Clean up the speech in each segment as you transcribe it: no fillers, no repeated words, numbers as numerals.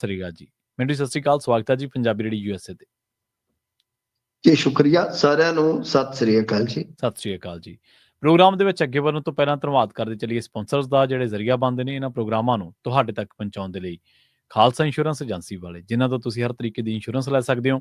ਸਤਿ ਸ਼੍ਰੀ ਅਕਾਲ ਜੀ। ਮਿੰਟੂ ਸਤਿ ਸ਼੍ਰੀ ਅਕਾਲ, ਸਵਾਗਤ ਹੈ ਜੀ ਪੰਜਾਬੀ ਰੇਡੀਓ USA ਤੇ। ਜੀ ਸ਼ੁਕਰੀਆ ਸਾਰਿਆਂ ਨੂੰ, ਸਤਿ ਸ੍ਰੀ ਅਕਾਲ ਜੀ। ਸਤਿ ਸ਼੍ਰੀ ਅਕਾਲ ਜੀ। ਪ੍ਰੋਗਰਾਮ ਦੇ ਵਿੱਚ ਅੱਗੇ ਵਧਣ ਤੋਂ ਪਹਿਲਾਂ ਧੰਨਵਾਦ ਕਰਦੇ ਚੱਲੀਏ ਸਪਾਂਸਰਸ ਦਾ, ਜਿਹੜੇ ਜ਼ਰੀਆ ਬਣਦੇ ਨੇ ਇਹਨਾਂ ਪ੍ਰੋਗਰਾਮਾਂ ਨੂੰ ਤੁਹਾਡੇ ਤੱਕ ਪਹੁੰਚਾਉਣ ਦੇ ਲਈ। ਖਾਲਸਾ ਇੰਸ਼ੋਰੈਂਸ ਏਜੰਸੀ ਵਾਲੇ, ਜਿਨ੍ਹਾਂ ਤੋਂ ਤੁਸੀਂ ਹਰ ਤਰੀਕੇ ਦੀ ਇੰਸ਼ੋਰੈਂਸ ਲੈ ਸਕਦੇ ਹੋ।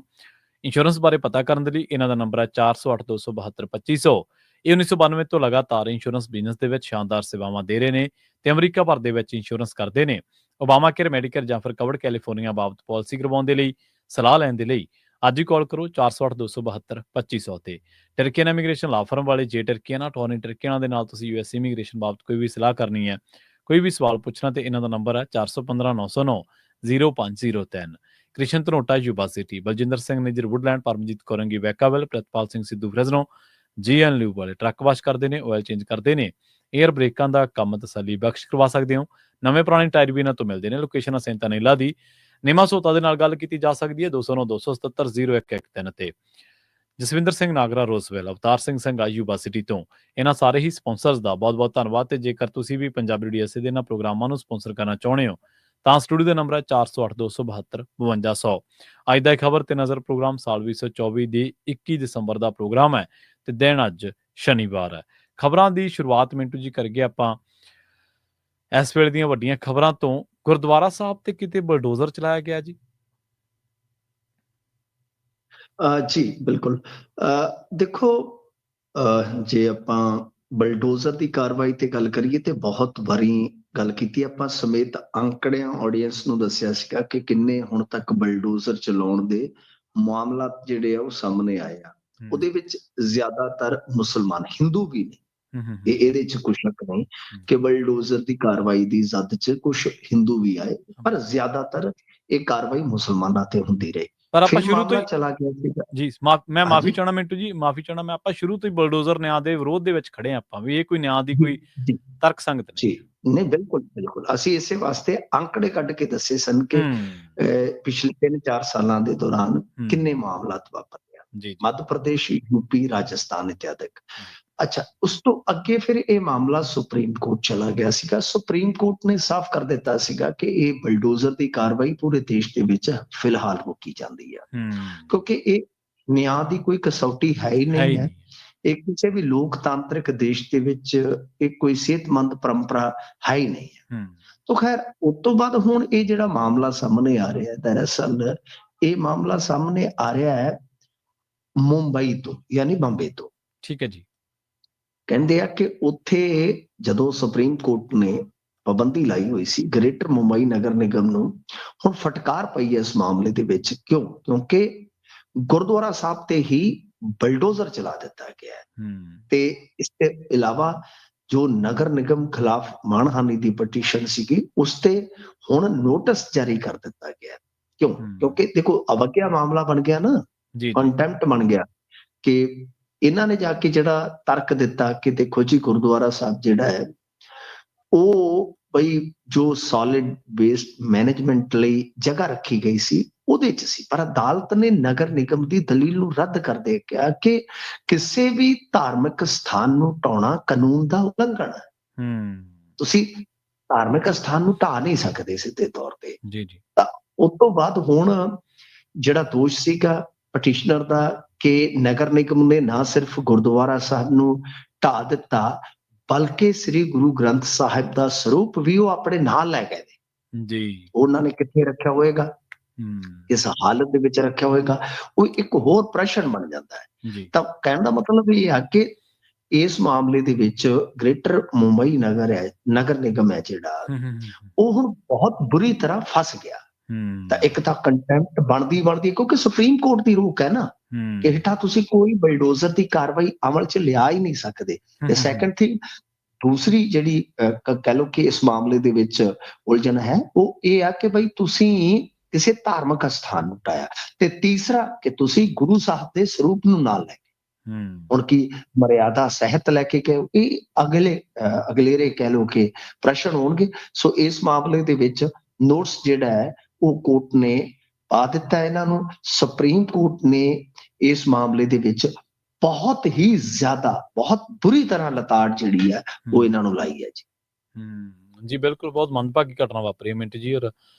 ਇੰਸ਼ੋਰੈਂਸ ਬਾਰੇ ਪਤਾ ਕਰਨ ਦੇ ਲਈ ਇਹਨਾਂ ਦਾ ਨੰਬਰ ਹੈ 408-272-2500। ਇਹ 1992 ਤੋਂ ਲਗਾਤਾਰ ਇੰਸ਼ੋਰੈਂਸ ਬਿਜ਼ਨਸ ਦੇ ਵਿੱਚ ਸ਼ਾਨਦਾਰ ਸੇਵਾਵਾਂ ਦੇ ਰਹੇ ਨੇ ਤੇ ਅਮਰੀਕਾ ਭਰ ਦੇ ਵਿੱਚ ਇੰਸ਼ੋਰੈਂਸ ਕਰਦੇ ਨੇ। ਓਬਾਮਾ ਕੇਅਰ, ਮੈਡੀਕੇਅਰ ਜਾਂ ਫਿਰ ਕਵਰਡ ਕੈਲੀਫੋਰਨੀਆ ਬਾਬਤ ਪਾਲਿਸੀ ਕਰਵਾਉਣ ਦੇ ਲਈ, ਸਲਾਹ ਲੈਣ ਦੇ ਲਈ ਅੱਜ ਹੀ ਕਾਲ ਕਰੋ 408-272-2500 ਤੇ। ਟਰਕੀਅਨ ਇਮੀਗ੍ਰੇਸ਼ਨ ਲਾ ਫਰਮ ਵਾਲੇ, ਜੇ ਟਰਕੀਅਨ ਟੋਨੀ ਟਰਕੀਅਨਾਂ ਦੇ ਨਾਲ ਤੁਸੀਂ US ਇਮੀਗ੍ਰੇਸ਼ਨ ਬਾਬਤ ਕੋਈ ਵੀ ਸਲਾਹ ਕਰਨੀ ਹੈ, ਕੋਈ ਵੀ ਸਵਾਲ ਪੁੱਛਣਾ, ਤੇ ਇਹਨਾਂ ਦਾ ਨੰਬਰ ਹੈ 415-909-0503। Krishan Dhanota university, Baljinder Singh Nijjar Woodland, Paramjit Kaurangi Vacaville, Pritpal Singh Sidhu Fresno, GN ਲਿਊ ਵਾਲੇ ਟਰੱਕ ਵਾਸ਼ ਕਰਦੇ ਨੇ, ਆਇਲ ਚੇਂਜ ਕਰਦੇ ਨੇ, ਏਅਰ ਬ੍ਰੇਕਾਂ ਦਾ ਕੰਮ ਤਸੱਲੀ ਬਖਸ਼ ਕਰਵਾ ਸਕਦੇ ਹੋ। ਨਵੇਂ ਪੁਰਾਣੇ ਟਾਇਰ ਵੀ ਇਹਨਾਂ ਤੋਂ ਮਿਲਦੇ ਨੇ। ਲੋਕੇਸ਼ਨ ਸੈਂਟਾ ਨੀਲਾ ਦੀ, ਨਿਮਾ ਸੋਤਾ ਦੇ ਨਾਲ ਗੱਲ ਕੀਤੀ ਜਾ ਸਕਦੀ ਹੈ 209-277-0113 ਤੇ। ਜਸਵਿੰਦਰ ਸਿੰਘ ਨਾਗਰਾ ਰੋਜ਼ਵੈਲ, ਅਵਤਾਰ ਸਿੰਘ ਸੰਘਾ ਯੂਨੀਵਰਸਿਟੀ ਤੋਂ। ਇਹਨਾਂ ਸਾਰੇ ਹੀ ਸਪਾਂਸਰਸ ਦਾ ਬਹੁਤ ਬਹੁਤ ਧੰਨਵਾਦ। ਤੇ ਜੇਕਰ ਤੁਸੀਂ ਵੀ ਪੰਜਾਬੀ ਰੇਡੀਓ USA ਦੇ ਇਹਨਾਂ ਪ੍ਰੋਗਰਾਮਾਂ ਨੂੰ ਸਪਾਂਸਰ ਕਰਨਾ ਚਾਹੁੰਦੇ ਹੋ ਤਾਂ ਸਟੂਡੀਓ ਦਾ ਨੰਬਰ ਹੈ 408-272-5200। ਅੱਜ ਦਾ ਖਬਰ ਤੇ ਨਜ਼ਰ ਪ੍ਰੋਗਰਾਮ ਸਾਲ 2024 ਦੀ 21 ਦਸੰਬਰ ਦਾ ਪ੍ਰੋਗਰਾਮ ਹੈ ਤੇ ਦਿਨ ਅੱਜ ਸ਼ਨੀਵਾਰ ਹੈ। ਖਬਰਾਂ ਦੀ ਸ਼ੁਰੂਆਤ ਮਿੰਟੂ ਜੀ ਕਰੀਏ ਆਪਾਂ ਇਸ ਵੇਲੇ ਦੀਆਂ ਵੱਡੀਆਂ ਖਬਰਾਂ ਤੋਂ। ਗੁਰਦੁਆਰਾ ਸਾਹਿਬ ਤੇ ਕਿਤੇ ਬਲਡੋਜ਼ਰ ਚਲਾਇਆ ਗਿਆ ਜੀ। ਜੀ ਬਿਲਕੁਲ। ਦੇਖੋ, ਜੇ ਆਪਾਂ ਬਲਡੋਜ਼ਰ ਦੀ ਕਾਰਵਾਈ ਤੇ ਗੱਲ ਕਰੀਏ ਤੇ ਬਹੁਤ ਵਾਰੀ ਗੱਲ ਕੀਤੀ ਆਪਾਂ, ਸਮੇਤ ਅੰਕੜਿਆਂ ਆਡੀਅנס ਨੂੰ ਦੱਸਿਆ ਸੀਗਾ ਕਿ ਕਿੰਨੇ ਹੁਣ ਤੱਕ ਬਲਡੋਜ਼ਰ ਚਲਾਉਣ ਦੇ ਮਾਮਲਾਤ ਜਿਹੜੇ ਆ ਉਹ ਸਾਹਮਣੇ ਆਏ ਆ। ਉਹਦੇ ਵਿੱਚ ਜ਼ਿਆਦਾਤਰ ਮੁਸਲਮਾਨ, ਹਿੰਦੂ ਵੀ ਨੇ। ਇਹਦੇ ਚ ਕੁਛ ਸ਼ੱਕ ਨਹੀਂ ਕਿ ਬਲਡੋਜ਼ਰ ਦੀ ਕਾਰਵਾਈ ਦੀ ਜ਼ਦ ਚ ਕੁਛ ਹਿੰਦੂ ਵੀ ਆਏ, ਪਰ ਜ਼ਿਆਦਾਤਰ ਇਹ ਕਾਰਵਾਈ ਮੁਸਲਮਾਨਾਂ ਤੇ ਹੁੰਦੀ ਰਹੀ। ਪਰ ਆਪਾਂ ਫਿਰ ਸ਼ੁਰੂ ਤੋਂ ਮਾਮਲਾ ਚਲਾ ਗਿਆ ਸੀਗਾ ਜੀ, ਮੈਂ ਮਾਫੀ ਚਾਹਣਾ ਮਿੰਟੂ ਜੀ, ਮਾਫੀ ਚਾਹਣਾ ਮੈਂ। ਆਪਾਂ ਸ਼ੁਰੂ ਤੋਂ ਹੀ ਬਲਡੋਜ਼ਰ ਨਿਆਂ ਦੇ ਵਿਰੋਧ ਦੇ ਵਿੱਚ ਖੜੇ ਆਪਾਂ ਵੀ ਇਹ ਕੋਈ ਨਿਆਂ ਦੀ ਕੋਈ ਤਰਕ ਸੰਗਤ ਨਹੀਂ। ਜੀ ਨਹੀਂ, ਬਿਲਕੁਲ ਬਿਲਕੁਲ। ਅਸੀਂ ਇਸੇ ਵਾਸਤੇ ਅੰਕੜੇ ਕੱਢ ਕੇ ਦੱਸੇ ਸਨ ਕਿ ਪਿਛਲੇ 3-4 ਸਾਲਾਂ ਦੇ ਦੌਰਾਨ ਕਿੰਨੇ ਮਾਮਲਾਤ ਵਾਪਰੇ ਆ, ਮੱਧ ਪ੍ਰਦੇਸ਼, ਯੂਪੀ, ਰਾਜਸਥਾਨ ਇਤਿਆਦਿਕ। ਅੱਛਾ, ਉਸ ਤੋਂ ਅੱਗੇ ਫਿਰ ਇਹ ਮਾਮਲਾ ਸੁਪਰੀਮ ਕੋਰਟ ਚਲਾ ਗਿਆ ਸੀਗਾ। ਸੁਪਰੀਮ ਕੋਰਟ ਨੇ ਸਾਫ਼ ਕਰ ਦਿੱਤਾ ਸੀਗਾ ਕਿ ਇਹ ਬਲਡੋਜ਼ਰ ਦੀ ਕਾਰਵਾਈ ਪੂਰੇ ਦੇਸ਼ ਦੇ ਵਿੱਚ ਫਿਲਹਾਲ ਰੋਕੀ ਜਾਂਦੀ ਆ, ਕਿਉਂਕਿ ਇਹ ਨਿਆਂ ਦੀ ਕੋਈ ਕਸੌਟੀ ਹੈ ਹੀ ਨਹੀਂ ਹੈ। ਇਹ ਕਿਸੇ ਵੀ ਲੋਕਤਾਂਤਰਿਕ ਦੇਸ਼ ਦੇ ਵਿੱਚ ਇਹ ਕੋਈ ਸਿਹਤਮੰਦ ਪਰੰਪਰਾ ਹੈ ਹੀ ਨਹੀਂ ਹੈ। ਤਾਂ ਖੈਰ, ਉਸ ਤੋਂ ਬਾਅਦ ਹੁਣ ਇਹ ਜਿਹੜਾ ਮਾਮਲਾ ਸਾਹਮਣੇ ਆ ਰਿਹਾ ਹੈ, ਦਰਅਸਲ ਇਹ ਮਾਮਲਾ ਸਾਹਮਣੇ ਆ ਰਿਹਾ ਹੈ ਮੁੰਬਈ ਤੋਂ, ਯਾਨੀ ਬੰਬੇ ਤੋਂ। ਠੀਕ ਹੈ ਜੀ। ਕਹਿੰਦੇ ਆ ਕਿ ਉੱਥੇ ਜਦੋਂ ਸੁਪਰੀਮ ਕੋਰਟ ਨੇ ਪਾਬੰਦੀ ਲਾਈ ਹੋਈ ਸੀ, ਗ੍ਰੇਟਰ ਮੁੰਬਈ ਨਗਰ ਨਿਗਮ ਨੂੰ ਹੁਣ ਫਟਕਾਰ ਪਈ ਹੈ ਇਸ ਮਾਮਲੇ ਦੇ ਵਿੱਚ। ਕਿਉਂਕਿ ਗੁਰਦੁਆਰਾ ਸਾਹਿਬ ਤੇ ਹੀ ਬਲਡੋਜ਼ਰ ਚਲਾ ਦਿੱਤਾ ਗਿਆ ਹੈ ਤੇ ਇਸ ਤੋਂ ਇਲਾਵਾ ਜੋ ਨਗਰ ਨਿਗਮ ਖਿਲਾਫ ਮਾਣਹਾਨੀ ਦੀ ਪਟੀਸ਼ਨ ਸੀਗੀ, ਉਸ ਤੇ ਹੁਣ ਨੋਟਿਸ ਜਾਰੀ ਕਰ ਦਿੱਤਾ ਗਿਆ। ਕਿਉਂਕਿ ਦੇਖੋ, ਅਵਗਿਆ ਮਾਮਲਾ ਬਣ ਗਿਆ ਨਾ, ਕੰਟੈਂਪਟ ਬਣ ਗਿਆ ਕਿ ਇਹਨਾਂ ਨੇ ਜਾ ਕੇ ਜਿਹੜਾ ਤਰਕ ਦਿੱਤਾ ਕਿ ਦੇਖੋ ਜੀ, ਗੁਰਦੁਆਰਾ ਸਾਹਿਬ ਜਿਹੜਾ ਹੈ ਉਹ ਬਈ ਜੋ ਸੋਲਿਡ ਵੇਸਟ ਮੈਨੇਜਮੈਂਟ ਲਈ ਜਗ੍ਹਾ ਰੱਖੀ ਗਈ ਸੀ ਉਹਦੇ ਚ ਸੀ, ਪਰ ਅਦਾਲਤ ਨੇ ਨਗਰ ਨਿਗਮ ਦੀ ਦਲੀਲ ਨੂੰ ਰੱਦ ਕਰਦੇ ਕਿਹਾ ਕਿ ਕਿਸੇ ਵੀ ਧਾਰਮਿਕ ਸਥਾਨ ਨੂੰ ਢਾਉਣਾ ਕਾਨੂੰਨ ਦਾ ਉਲੰਘਣ ਹੈ। ਤੁਸੀਂ ਧਾਰਮਿਕ ਸਥਾਨ ਨੂੰ ਢਾ ਨਹੀਂ ਸਕਦੇ ਸਿੱਧੇ ਤੌਰ ਤੇ। ਤਾਂ ਉਸ ਤੋਂ ਬਾਅਦ ਹੁਣ ਜਿਹੜਾ ਦੋਸ਼ ਸੀਗਾ ਪਟੀਸ਼ਨਰ ਦਾ ਕਿ ਨਗਰ ਨਿਗਮ ਨੇ ਨਾ ਸਿਰਫ ਗੁਰਦੁਆਰਾ ਸਾਹਿਬ ਨੂੰ ਢਾ ਦਿੱਤਾ, ਬਲਕਿ ਸ੍ਰੀ ਗੁਰੂ ਗ੍ਰੰਥ ਸਾਹਿਬ ਦਾ ਸਰੂਪ ਵੀ ਉਹ ਆਪਣੇ ਨਾਲ ਲੈ ਗਏ ਨੇ ਜੀ। ਉਹਨਾਂ ਨੇ ਕਿੱਥੇ ਰੱਖਿਆ ਹੋਏਗਾ, ਇਸ ਹਾਲਤ ਦੇ ਵਿੱਚ ਰੱਖਿਆ ਹੋਏਗਾ, ਉਹ ਇੱਕ ਹੋਰ ਪ੍ਰਸ਼ਨ ਬਣ ਜਾਂਦਾ ਹੈ। ਤਾਂ ਕਹਿਣ ਦਾ ਮਤਲਬ ਇਹ ਆ ਕਿ ਇਸ ਮਾਮਲੇ ਦੇ ਵਿੱਚ ਗ੍ਰੇਟਰ ਮੁੰਬਈ ਨਗਰ ਨਿਗਮ ਹੈ ਜਿਹੜਾ, ਉਹ ਹੁਣ ਬਹੁਤ ਬੁਰੀ ਤਰ੍ਹਾਂ ਫਸ ਗਿਆ। ਤਾਂ ਇੱਕ ਤਾਂ ਕੰਟੈਂਪਟ ਬਣਦੀ ਕਿਉਂਕਿ ਸੁਪਰੀਮ ਕੋਰਟ ਦੀ ਰੋਕ ਹੈ ਨਾ ਕਿ ਹੇਠਾਂ ਤੁਸੀਂ ਕੋਈ ਬਲਡੋਜ਼ਰ ਦੀ ਕਾਰਵਾਈ ਅਮਲ ਚ ਲਿਆ ਹੀ ਨਹੀਂ ਸਕਦੇ। ਤੇ ਸੈਕੰਡ ਥਿੰਗ, ਦੂਸਰੀ ਜਿਹੜੀ ਕਹਿ ਲਓ ਕਿ ਇਸ ਮਾਮਲੇ ਦੇ ਵਿੱਚ ਉਲਝਣ ਹੈ, ਉਹ ਇਹ ਆ ਕਿ ਬਈ ਤੁਸੀਂ ਕਿਸੇ ਧਾਰਮਿਕ ਸਥਾਨ ਨੂੰ ਢਾਇਆ, ਤੇ ਤੀਸਰਾ ਕਿ ਤੁਸੀਂ ਗੁਰੂ ਸਾਹਿਬ ਦੇ ਸਰੂਪ ਨੂੰ ਨਾਲ ਲੈ ਕੇ ਹੁਣ ਕੀ ਮਰਿਆਦਾ ਸਹਿਤ ਲੈ ਕੇ ਗਏ, ਇਹ ਅਗਲੇਰੇ ਕਹਿ ਲਓ ਕਿ ਪ੍ਰਸ਼ਨ ਹੋਣਗੇ। ਸੋ ਇਸ ਮਾਮਲੇ ਦੇ ਵਿੱਚ ਨੋਟਿਸ ਜਿਹੜਾ ਹੈ ਉਹ ਕੋਰਟ ਨੇ ਪਾ ਦਿੱਤਾ ਇਹਨਾਂ ਨੂੰ। ਸੁਪਰੀਮ ਕੋਰਟ ਨੇ ਇਸ ਮਾਮਲੇ ਦੇ ਵਿੱਚ ਬਹੁਤ ਹੀ ਜ਼ਿਆਦਾ, ਬਹੁਤ ਬੁਰੀ ਤਰ੍ਹਾਂ ਲਤਾੜ ਜਿਹੜੀ ਹੈ ਉਹ ਇਹਨਾਂ ਨੂੰ ਲਾਈ ਹੈ ਜੀ। ਜੀ ਬਿਲਕੁਲ, ਬਹੁਤ ਮੰਦਭਾਗੀ ਘਟਨਾ ਵਾਪਰੀ ਮਿੰਟ ਜੀ। ਔਰ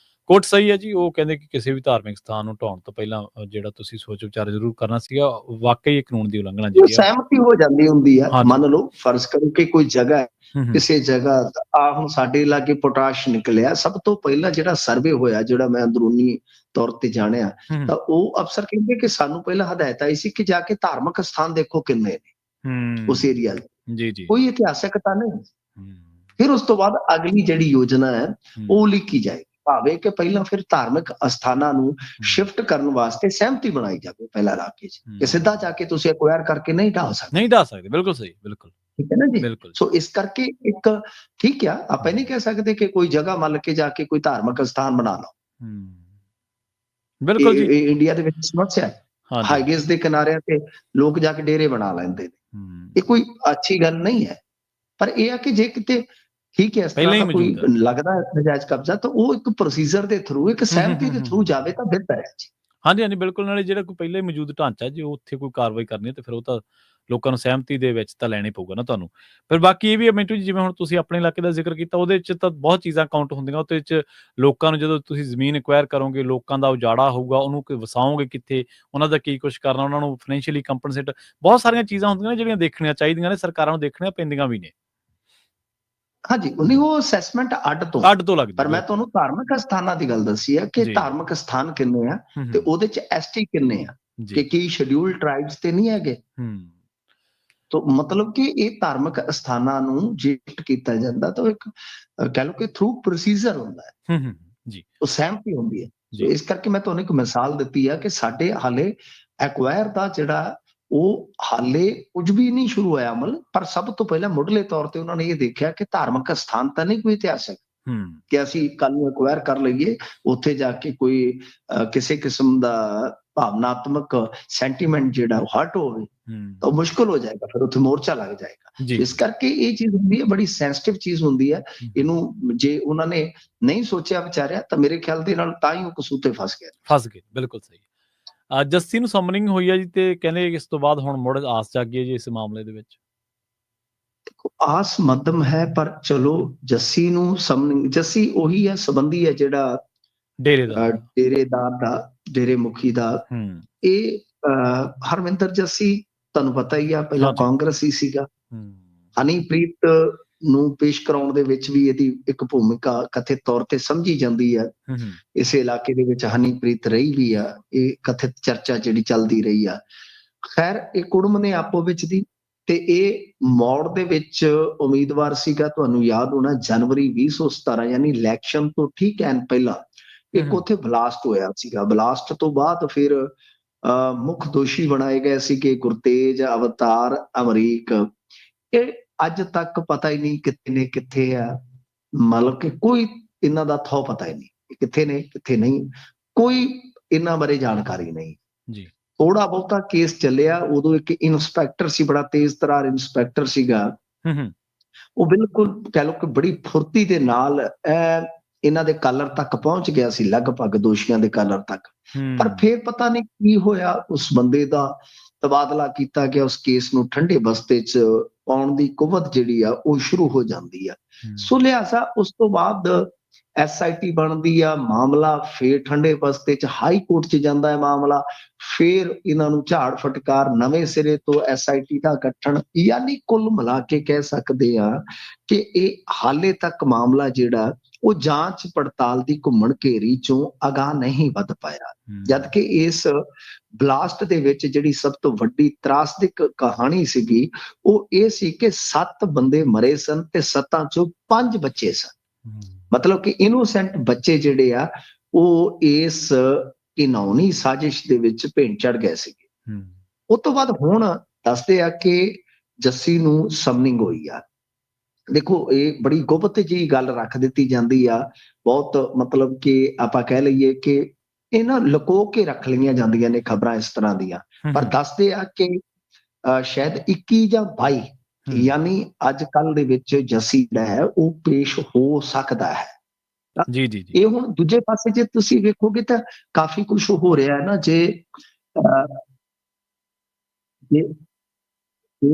ਕੋਟ ਸਹੀ ਹੈ ਜੀ। ਉਹ ਕਹਿੰਦੇ ਕਿ ਕਿਸੇ ਵੀ ਧਾਰਮਿਕ ਸਥਾਨ ਨੂੰ ਢਾਉਣ ਤੋਂ ਪਹਿਲਾਂ ਜਿਹੜਾ ਤੁਸੀਂ ਸੋਚ ਵਿਚਾਰ ਜ਼ਰੂਰ ਕਰਨਾ ਸੀਗਾ। ਵਾਕਈ ਇਹ ਕਾਨੂੰਨ ਦੀ ਉਲੰਘਣਾ ਉਹ ਜਿਹੜੀ ਆ। ਸਹਿਮਤੀ ਹੋ ਜਾਂਦੀ ਹੁੰਦੀ ਆ। ਹਾਂਜੀ। ਮੰਨ ਲਓ ਫਰਜ਼ ਕਰੋ ਕਿ ਕੋਈ ਜਗ੍ਹਾ ਹੈ, ਹੂੰ, ਹੂੰ, ਕਿਸੇ ਜਗ੍ਹਾ ਆ ਹੁਣ ਸਾਡੇ ਲਾਗੇ ਪੋਟਾਸ਼ ਨਿਕਲਿਆ, ਸਭ ਤੋਂ ਪਹਿਲਾਂ ਜਿਹੜਾ ਸਰਵੇ ਹੋਇਆ, ਜਿਹੜਾ ਮੈਂ ਅੰਦਰੂਨੀ ਤੌਰ ਤੇ ਜਾਣਿਆ, ਹੂੰ, ਤਾਂ ਉਹ ਅਫਸਰ ਕਹਿੰਦੇ ਕਿ ਸਾਨੂੰ ਪਹਿਲਾਂ ਹਦਾਇਤ ਆਈ ਸੀ ਕਿ ਜਾ ਕੇ ਧਾਰਮਿਕ ਸਥਾਨ ਦੇਖੋ ਕਿੰਨੇ ਨੇ ਉਸ ਏਰੀਆ ਦੇ, ਜੀ, ਜੀ। ਕੋਈ ਇਤਿਹਾਸਕਤਾ ਨਹੀਂ। ਹੂੰ, ਫਿਰ ਉਸ ਤੋਂ ਬਾਅਦ ਅਗਲੀ ਜਿਹੜੀ ਯੋਜਨਾ ਹੈ ਹੂੰ, ਉਹ ਲਿਖੀ ਜਾਏ, ਭਾਵੇਂ ਕਿ ਪਹਿਲਾਂ ਫਿਰ ਧਾਰਮਿਕ ਅਸਥਾਨਾਂ ਨੂੰ ਹੂੰ, ਸ਼ਿਫਟ ਕਰਨ ਵਾਸਤੇ ਸਹਿਮਤੀ ਬਣਾਈ ਜਾਵੇ ਪਹਿਲਾਂ ਇਲਾਕੇ 'ਚ, ਕਿ ਸਿੱਧਾ ਜਾ ਕੇ ਤੁਸੀਂ ਐਕਵਾਇਰ ਕਰਕੇ ਨਹੀਂ ਢਾਹ ਸਕਦੇ। ਨਹੀਂ ਢਾਹ ਸਕਦੇ, ਬਿਲਕੁਲ ਸਹੀ, ਬਿਲਕੁਲ ਠੀਕ ਹੈ ਨਾ ਜੀ। ਬਿਲਕੁਲ। ਸੋ ਇਸ ਕਰਕੇ ਇੱਕ ਠੀਕ ਆ, ਆਪਾਂ ਇਹ ਨਹੀਂ ਕਹਿ ਸਕਦੇ ਕਿ ਕੋਈ ਜਗ੍ਹਾ ਮੰਨ ਕੇ ਜਾ ਕੇ ਕੋਈ ਧਾਰਮਿਕ ਸਥਾਨ ਬਣਾ ਲਓ। ਹੂੰ, ਬਿਲਕੁਲ ਜੀ। ਇਹ ਇੰਡੀਆ ਦੇ ਵਿੱਚ ਸਮੱਸਿਆ ਹੈ। ਹਾਂਜੀ। ਹਾਈਵੇਜ਼ ਦੇ ਕਿਨਾਰਿਆਂ ਤੇ ਲੋਕ ਜਾ ਕੇ ਡੇਰੇ ਬਣਾ ਲੈਂਦੇ ਨੇ, ਹੂੰ, ਇਹ ਕੋਈ ਅੱਛੀ ਗੱਲ ਨਹੀਂ ਹੈ। ਪਰ ਇਹ ਆ ਕਿ ਜੇ ਕਿਤੇ ਠੀਕ ਹੈ ਇਸ ਪਹਿਲਾਂ ਤਰ੍ਹਾਂ ਹੀ ਦਾ ਕੋਈ ਮੌਜੂਦ ਹੈ। ਲੱਗਦਾ ਹੈ ਨਜਾਇਜ਼ ਕਬਜ਼ਾ, ਤਾਂ ਉਹ ਇੱਕ ਪ੍ਰੋਸੀਜਰ ਦੇ ਥਰੂ, ਇੱਕ ਸਹਿਮਤੀ ਦੇ ਥਰੂ ਜਾਵੇ ਤਾਂ ਬਿਹਤਰ ਹੈ ਜੀ। ਹਾਂਜੀ, ਹਾਂਜੀ, ਬਿਲਕੁਲ। ਨਾਲੇ ਜਿਹੜਾ ਕੋਈ ਪਹਿਲਾਂ ਹੀ ਮੌਜੂਦ ਢਾਂਚਾ, ਜੇ ਉੱਥੇ ਕੋਈ ਕਾਰਵਾਈ ਕਰਨੀ ਹੈ ਤੇ ਫਿਰ ਉਹ ਤਾਂ ਲੋਕਾਂ ਨੂੰ ਸਹਿਮਤੀ ਦੇ ਵਿੱਚ ਤਾਂ ਲੈਣਾ ਹੀ ਪਊਗਾ ਨਾ ਤੁਹਾਨੂੰ। ਫਿਰ ਬਾਕੀ ਇਹ ਵੀ ਹੈ ਮਿੰਟੂ ਜੀ, ਜਿਵੇਂ ਹੁਣ ਤੁਸੀਂ ਆਪਣੇ ਇਲਾਕੇ ਦਾ ਜ਼ਿਕਰ ਕੀਤਾ, ਉਹਦੇ 'ਚ ਤਾਂ ਬਹੁਤ ਚੀਜ਼ਾਂ ਕਾਊਂਟ ਹੁੰਦੀਆਂ। ਉਹਦੇ 'ਚ ਲੋਕਾਂ ਨੂੰ ਜਦੋਂ ਤੁਸੀਂ ਜ਼ਮੀਨ ਐਕਵਾਇਰ ਕਰੋਗੇ, ਲੋਕਾਂ ਦਾ ਉਜਾੜਾ ਹੋਊਗਾ, ਉਹਨੂੰ ਵਸਾਓਗੇ ਕਿੱਥੇ, ਉਹਨਾਂ ਦਾ ਕੀ ਕੁਛ ਕਰਨਾ, ਉਹਨਾਂ ਨੂੰ ਫਾਈਨੈਂਸ਼ੀਅਲੀ ਕੰਪਨਸੇਟ, ਬਹੁਤ ਸਾਰੀਆਂ ਚੀਜ਼ਾਂ ਹੁੰਦੀਆਂ ਨੇ ਜਿਹੜੀਆਂ ਦੇਖਣੀਆਂ ਚਾਹੀਦੀਆਂ ਨੇ, ਸਰਕਾਰਾਂ ਨੂੰ ਦੇਖਣੀਆਂ ਪੈਂਦੀਆਂ ਵੀ ਨੇ। ਹਾਂਜੀ, ਨਹੀਂ ਉਹ ਅਸੈਸਮੈਂਟ ਅੱਡ ਤੋਂ, ਅੱਡ ਤੋਂ ਲੱਗਦੀ ਪਰ ਮੈਂ ਬਿਲਕੁਲ। ਤੁਹਾਨੂੰ ਧਾਰਮਿਕ ਸਥਾਨਾਂ ਦੀ ਗੱਲ ਦੱਸੀ ਹੈ ਕਿ ਜੀ। ਧਾਰਮਿਕ ਸਥਾਨ ਕਿੰਨੇ ਆ ਹੂੰ, ਤੇ ਹੂੰ, ਉਹਦੇ ਚ ਐਸਟੀ ਕਿੰਨੇ ਆ, ਜੀ। ਕਿ ਕੀ ਸ਼ਡਿਊਲਡ ਟ੍ਰਾਈਬਸ ਤੇ ਨਹੀਂ ਹੈਗੇ। ਹੂੰ, ਤਾਂ ਮਤਲਬ ਕਿ ਇਹ ਧਾਰਮਿਕ ਸਥਾਨਾਂ ਨੂੰ ਜੇ shift ਕੀਤਾ ਜਾਂਦਾ ਤਾਂ ਉਹ ਇੱਕ ਕਹਿ ਲਓ ਕਿ ਥਰੂ ਪ੍ਰੋਸੀਜਰ ਹੁੰਦਾ ਹੈ, ਹੂੰ, ਹੂੰ, ਜੀ, ਉਹ ਸਹਿਮਤੀ ਹੁੰਦੀ ਹੈ। ਸੋ ਜੀ। ਇਸ ਕਰਕੇ ਮੈਂ ਤੁਹਾਨੂੰ ਇੱਕ ਮਿਸਾਲ ਦਿੱਤੀ ਆ ਕਿ ਸਾਡੇ ਹਾਲੇ ਐਕਵਾਇਰ ਦਾ ਜਿਹੜਾ ਉਹ ਹਾਲੇ ਕੁਝ ਵੀ ਨਹੀਂ ਸ਼ੁਰੂ ਹੋਇਆ ਅਮਲ, ਪਰ ਸਭ ਤੋਂ ਪਹਿਲਾਂ ਮੁੱਢਲੇ ਤੌਰ ਤੇ ਉਹਨਾਂ ਨੇ ਇਹ ਦੇਖਿਆ ਕਿ ਧਾਰਮਿਕ ਸਥਾਨ ਤਾਂ ਨਹੀਂ ਕੋਈ ਇਤਿਹਾਸਕ ਹੂੰ, ਕਿ ਅਸੀਂ ਕੱਲ ਨੂੰ ਐਕਵਾਇਰ ਕਰ ਲਈਏ, ਉੱਥੇ ਜਾ ਕੇ ਕੋਈ ਕਿਸੇ ਕਿਸਮ ਦਾ ਭਾਵਨਾਤਮਕ ਸੈਂਟੀਮੈਂਟ ਜਿਹੜਾ ਉਹ ਹਰਟ ਹੋਵੇ ਹੂੰ, ਤਾਂ ਉਹ ਮੁਸ਼ਕਲ ਹੋ ਜਾਏਗਾ, ਫਿਰ ਉੱਥੇ ਮੋਰਚਾ ਲੱਗ ਜਾਏਗਾ। ਜੀ। ਇਸ ਕਰਕੇ ਇਹ ਚੀਜ਼ ਹੁੰਦੀ ਹੈ, ਬੜੀ ਸੈਂਸਿਟਿਵ ਚੀਜ਼ ਹੁੰਦੀ ਹੈ। ਹੂੰ, ਇਹਨੂੰ ਜੇ ਉਹਨਾਂ ਨੇ ਨਹੀਂ ਸੋਚਿਆ ਵਿਚਾਰਿਆ ਤਾਂ ਮੇਰੇ ਖਿਆਲ ਦੇ ਨਾਲ ਤਾਂ ਹੀ ਉਹ ਕਸੂਤੇ ਫਸ ਗਏ। ਫਸ ਗਏ, ਬਿਲਕੁਲ ਸਹੀ। ਜੱਸੀ ਨੂੰ ਸਮਨਿੰਗ ਹੋਈ ਹੈ ਜੀ, ਤੇ ਕਹਿੰਦੇ ਇਸ ਤੋਂ ਬਾਅਦ ਹੁਣ ਮੁੜ ਆਸ ਜਾਗੀ ਹੈ ਜੀ ਇਸ ਮਾਮਲੇ ਦੇ ਵਿੱਚ। ਦੇਖੋ ਆਸ ਮੱਧਮ ਹੈ, ਪਰ ਚਲੋ ਜੱਸੀ ਨੂੰ ਜੱਸੀ ਉਹੀ ਹੈ, ਸੰਬੰਧੀ ਹੈ ਜਿਹੜਾ ਡੇਰੇਦਾਰ ਦਾ। ਡੇਰੇਦਾਰ ਦਾ, ਡੇਰੇ ਮੁਖੀ ਦਾ। ਹੂੰ, ਇਹ ਹਰਮਿੰਦਰ ਜੱਸੀ ਤੁਹਾਨੂੰ ਪਤਾ ਹੀ ਆ, ਪਹਿਲਾਂ ਹਾਂਜੀ। ਕਾਂਗਰਸੀ ਸੀਗਾ। ਹੂੰ, ਹਨੀਪ੍ਰੀਤ ਨੂੰ ਪੇਸ਼ ਕਰਾਉਣ ਦੇ ਵਿੱਚ ਵੀ ਇਹਦੀ ਇੱਕ ਭੂਮਿਕਾ ਕਥਿਤ ਤੌਰ ਤੇ ਸਮਝੀ ਜਾਂਦੀ ਹੈ। ਹੂੰ, ਹੂੰ, ਇਸੇ ਇਲਾਕੇ ਦੇ ਵਿੱਚ ਹਨੀਪ੍ਰੀਤ ਰਹੀ ਵੀ ਆ, ਇਹ ਕਥਿਤ ਚਰਚਾ ਜਿਹੜੀ ਚੱਲਦੀ ਰਹੀ ਆ। ਖੈਰ ਇਹ ਕੁੜਮ ਨੇ ਆਪੋ ਵਿੱਚ ਦੀ, ਤੇ ਇਹ ਮੌੜ ਦੇ ਵਿੱਚ ਉਮੀਦਵਾਰ ਸੀਗਾ। ਤੁਹਾਨੂੰ ਯਾਦ ਹੋਣਾ ਜਨਵਰੀ 2017 ਯਾਨੀ ਇਲੈਕਸ਼ਨ ਤੋਂ ਠੀਕ ਐਨ ਪਹਿਲਾਂ ਇੱਕ ਉੱਥੇ ਬਲਾਸਟ ਹੋਇਆ ਸੀਗਾ। ਬਲਾਸਟ ਤੋਂ ਬਾਅਦ ਫਿਰ ਮੁੱਖ ਦੋਸ਼ੀ ਬਣਾਏ ਗਏ ਸੀਗੇ ਗੁਰਤੇਜ, ਅਵਤਾਰ, ਅਮਰੀਕ। ਇਹ ਅੱਜ ਤੱਕ ਪਤਾ ਹੀ ਨਹੀਂ ਕਿੱਥੇ ਨੇ ਕਿੱਥੇ ਆ, ਮਤਲਬ ਕਿ ਕੋਈ ਇਹਨਾਂ ਦਾ ਥੋ ਪਤਾ ਹੀ ਨਹੀਂ ਕਿੱਥੇ ਨੇ ਕਿੱਥੇ ਨਹੀਂ, ਕੋਈ ਇਹਨਾਂ ਬਾਰੇ ਜਾਣਕਾਰੀ ਨਹੀਂ ਜੀ। ਥੋੜਾ ਬਹੁਤਾ ਕੇਸ ਚੱਲਿਆ, ਉਦੋਂ ਇੱਕ ਇਨਸਪੈਕਟਰ ਸੀ, ਬੜਾ ਤੇਜ਼ ਤਰਾਰ ਇਨਸਪੈਕਟਰ ਸੀਗਾ। ਹੂੰ, ਹੂੰ, ਉਹ ਬਿਲਕੁਲ ਕਹਿ ਲਓ ਕਿ ਬੜੀ ਫੁਰਤੀ ਦੇ ਨਾਲ ਇਹਨਾਂ ਦੇ ਕਾਲਰ ਤੱਕ ਪਹੁੰਚ ਗਿਆ ਸੀ, ਲਗਭਗ ਦੋਸ਼ੀਆਂ ਦੇ ਕਾਲਰ ਤੱਕ। ਪਰ ਹੂੰ, ਫਿਰ ਪਤਾ ਨਹੀਂ ਕੀ ਹੋਇਆ, ਉਸ ਬੰਦੇ ਦਾ ਤਬਾਦਲਾ ਕੀਤਾ ਗਿਆ, ਉਸ ਕੇਸ ਨੂੰ ਠੰਡੇ ਬਸਤੇ 'ਚ ਪਾਉਣ ਦੀ ਕੁਵਤ ਜਿਹੜੀ ਆ ਉਹ ਸ਼ੁਰੂ ਹੋ ਜਾਂਦੀ ਆ। ਸੋ ਲਿਹਾਜ਼ਾ ਉਸ ਤੋਂ ਬਾਅਦ SIT ਬਣਦੀ ਆ, ਮਾਮਲਾ ਫੇਰ ਠੰਡੇ ਬਸਤੇ 'ਚ ਹਾਈ ਕੋਰਟ 'ਚ ਜਾਂਦਾ ਹੈ ਮਾਮਲਾ, ਫੇਰ ਇਹਨਾਂ ਨੂੰ ਝਾੜ ਫਟਕਾਰ ਨਵੇਂ ਸਿਰੇ ਤੋਂ SIT ਦਾ ਗਠਨ, ਯਾਨੀ ਕੁੱਲ ਮਿਲਾ ਕੇ ਕਹਿ ਸਕਦੇ ਆ ਕਿ ਇਹ ਹਾਲੇ ਤੱਕ ਮਾਮਲਾ ਜਿਹੜਾ ਉਹ ਜਾਂਚ ਪੜਤਾਲ ਦੀ ਘੁੰਮਣ ਘੇਰੀ ਚੋਂ ਅਗਾਂਹ ਨਹੀਂ ਵੱਧ ਪਾਇਆ। ਜਦ ਕਿ ਇਸ ਬਲਾਸਟ ਦੇ ਵਿੱਚ ਜਿਹੜੀ ਸਭ ਤੋਂ ਵੱਡੀ ਤਰਾਸਦਿਕ ਕਹਾਣੀ ਸੀਗੀ ਉਹ ਇਹ ਸੀ ਕਿ 7 ਬੰਦੇ ਮਰੇ ਸਨ ਤੇ 7 ਚੋਂ 5 ਬੱਚੇ ਸਨ। ਮਤਲਬ ਕਿ ਇਨੋਸੈਂਟ ਬੱਚੇ ਜਿਹੜੇ ਆ ਉਹ ਇਸ ਘਿਨੌਣੀ ਸਾਜ਼ਿਸ਼ ਦੇ ਵਿੱਚ ਭਿੰਨ ਚੜ ਗਏ ਸੀਗੇ। ਉਸ ਤੋਂ ਬਾਅਦ ਹੁਣ ਦੱਸਦੇ ਆ ਕਿ ਜੱਸੀ ਨੂੰ ਸਮਨਿੰਗ ਹੋਈ ਆ। ਦੇਖੋ ਇਹ ਬੜੀ ਗੁਪਤ ਜਿਹੀ ਗੱਲ ਰੱਖ ਦਿੱਤੀ ਜਾਂਦੀ ਆ, ਬਹੁਤ ਮਤਲਬ ਕਿ ਆਪਾਂ ਕਹਿ ਲਈਏ ਕਿ ਇਹ ਨਾ ਲੁਕੋ ਕੇ ਰੱਖ ਲਈਆਂ ਜਾਂਦੀਆਂ ਨੇ ਖਬਰਾਂ ਇਸ ਤਰ੍ਹਾਂ ਦੀਆਂ। ਪਰ ਦੱਸਦੇ ਆ ਕਿ ਸ਼ਾਇਦ 21 ਜਾਂ 22 ਯਾਨੀ ਅੱਜ ਕੱਲ ਦੇ ਵਿੱਚ ਜੱਸੀ ਜਿਹੜਾ ਹੈ ਉਹ ਪੇਸ਼ ਹੋ ਸਕਦਾ ਹੈ। ਜੀ, ਜੀ, ਜੀ। ਇਹ ਹੁਣ ਦੂਜੇ ਪਾਸੇ ਜੇ ਤੁਸੀਂ ਵੇਖੋਗੇ ਤਾਂ ਕਾਫੀ ਕੁਝ ਹੋ ਰਿਹਾ ਹੈ ਨਾ। ਜੇ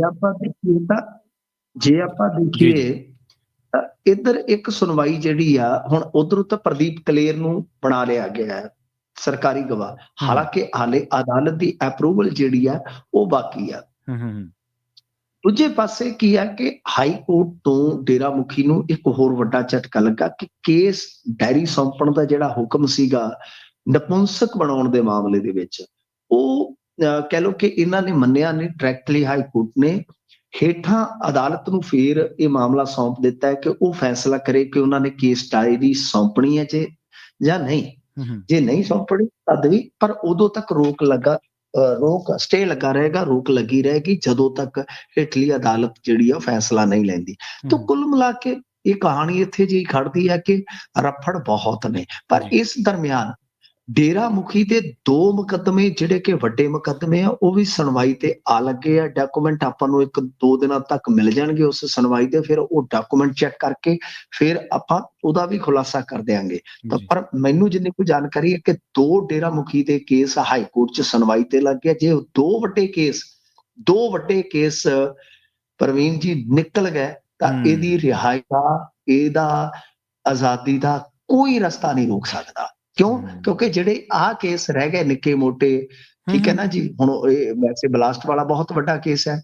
ਆਪਾਂ ਦੇਖੀਏ ਤਾਂ ਜੀ, ਜੀ। ਤਾਂ ਇੱਧਰ ਇੱਕ ਸੁਣਵਾਈ ਜਿਹੜੀ ਆ ਹੁਣ ਉਧਰੋਂ ਤਾਂ ਪ੍ਰਦੀਪ ਕਲੇਰ ਨੂੰ ਬਣਾ ਲਿਆ ਗਿਆ ਹੈ ਸਰਕਾਰੀ ਗਵਾਹ, ਹਾਲਾਂਕਿ ਹਾਲੇ ਅਦਾਲਤ ਦੀ ਅਪਰੂਵਲ ਜਿਹੜੀ ਆ ਉਹ ਬਾਕੀ ਆ। ਦੂਜੇ ਪਾਸੇ ਕੀ ਹੈ ਕਿ ਹਾਈ ਕੋਰਟ ਤੋਂ ਡੇਰਾ ਮੁਖੀ ਨੂੰ ਇੱਕ ਹੋਰ ਵੱਡਾ ਝਟਕਾ ਲੱਗਾ ਕਿ ਕੇਸ ਡਾਇਰੀ ਸੌਂਪਣ ਦਾ ਜਿਹੜਾ ਹੁਕਮ ਸੀਗਾ ਨਪੁੰਸਕ ਬਣਾਉਣ ਦੇ ਮਾਮਲੇ ਦੇ ਵਿੱਚ, ਉਹ ਕਹਿ ਲਓ ਕਿ ਇਹਨਾਂ ਨੇ ਮੰਨਿਆ ਨਹੀਂ ਡਾਇਰੈਕਟਲੀ। ਹਾਈ ਕੋਰਟ ਨੇ ਹੇਠਾਂ ਅਦਾਲਤ ਨੂੰ ਫੇਰ ਇਹ ਮਾਮਲਾ ਸੌਂਪ ਦਿੱਤਾ ਹੈ ਕਿ ਉਹ ਫੈਸਲਾ ਕਰੇ ਕਿ ਉਹਨਾਂ ਨੇ ਕੇਸ ਡਾਇਰੀ ਸੌਂਪਣੀ ਹੈ ਜਾਂ ਨਹੀਂ। ਜੇ ਨਹੀਂ ਸੌਂਪਣੀ ਤਦ ਵੀ, ਪਰ ਉਦੋਂ ਤੱਕ ਰੋਕ ਸਟੇ ਲੱਗਾ ਰਹੇਗਾ, ਰੋਕ ਲੱਗੀ ਰਹੇਗੀ ਜਦੋਂ ਤੱਕ ਹੇਠਲੀ ਅਦਾਲਤ ਜਿਹੜੀ ਆ ਫੈਸਲਾ ਨਹੀਂ ਲੈਂਦੀ। ਤਾਂ ਕੁੱਲ ਮਿਲਾ ਕੇ ਇਹ ਕਹਾਣੀ ਇੱਥੇ ਜਿਹੀ ਖੜਦੀ ਹੈ ਕਿ ਰਫੜ ਬਹੁਤ ਨੇ, ਪਰ ਇਸ ਦਰਮਿਆਨ ਡੇਰਾ ਮੁਖੀ ਦੇ 2 ਮੁਕੱਦਮੇ ਜਿਹੜੇ ਕਿ ਵੱਡੇ ਮੁਕੱਦਮੇ ਆ ਉਹ ਵੀ ਸੁਣਵਾਈ ਤੇ ਆ ਲੱਗੇ ਆ। ਡਾਕੂਮੈਂਟ ਆਪਾਂ ਨੂੰ 1-2 ਦਿਨਾਂ ਤੱਕ ਮਿਲ ਜਾਣਗੇ ਉਸ ਸੁਣਵਾਈ ਦੇ, ਫਿਰ ਉਹ ਡਾਕੂਮੈਂਟ ਚੈੱਕ ਕਰਕੇ ਫਿਰ ਆਪਾਂ ਉਹਦਾ ਵੀ ਖੁਲਾਸਾ ਕਰ ਦਿਆਂਗੇ। ਤਾਂ ਪਰ ਮੈਨੂੰ ਜਿੰਨੀ ਕੋਈ ਜਾਣਕਾਰੀ ਹੈ ਕਿ 2 ਡੇਰਾ ਮੁਖੀ ਦੇ ਕੇਸ ਹਾਈ ਕੋਰਟ 'ਚ ਸੁਣਵਾਈ ਤੇ ਲੱਗ ਗਿਆ। ਜੇ 2 ਵੱਡੇ ਕੇਸ ਪ੍ਰਵੀਨ ਜੀ ਨਿਕਲ ਗਏ ਤਾਂ ਇਹਦੀ ਰਿਹਾਈ ਦਾ, ਇਹਦਾ ਆਜ਼ਾਦੀ ਦਾ ਕੋਈ ਰਸਤਾ ਨਹੀਂ ਰੋਕ ਸਕਦਾ। ਕਿਉਂ? ਕਿਉਂਕਿ ਜਿਹੜੇ ਆਹ ਕੇਸ ਰਹਿ ਗਏ ਨਿੱਕੇ ਮੋਟੇ, ਠੀਕ ਹੈ ਨਾ ਜੀ, ਹੁਣ ਇਹ ਵੈਸੇ ਬਲਾਸਟ ਵਾਲਾ ਬਹੁਤ ਵੱਡਾ ਕੇਸ ਹੈ,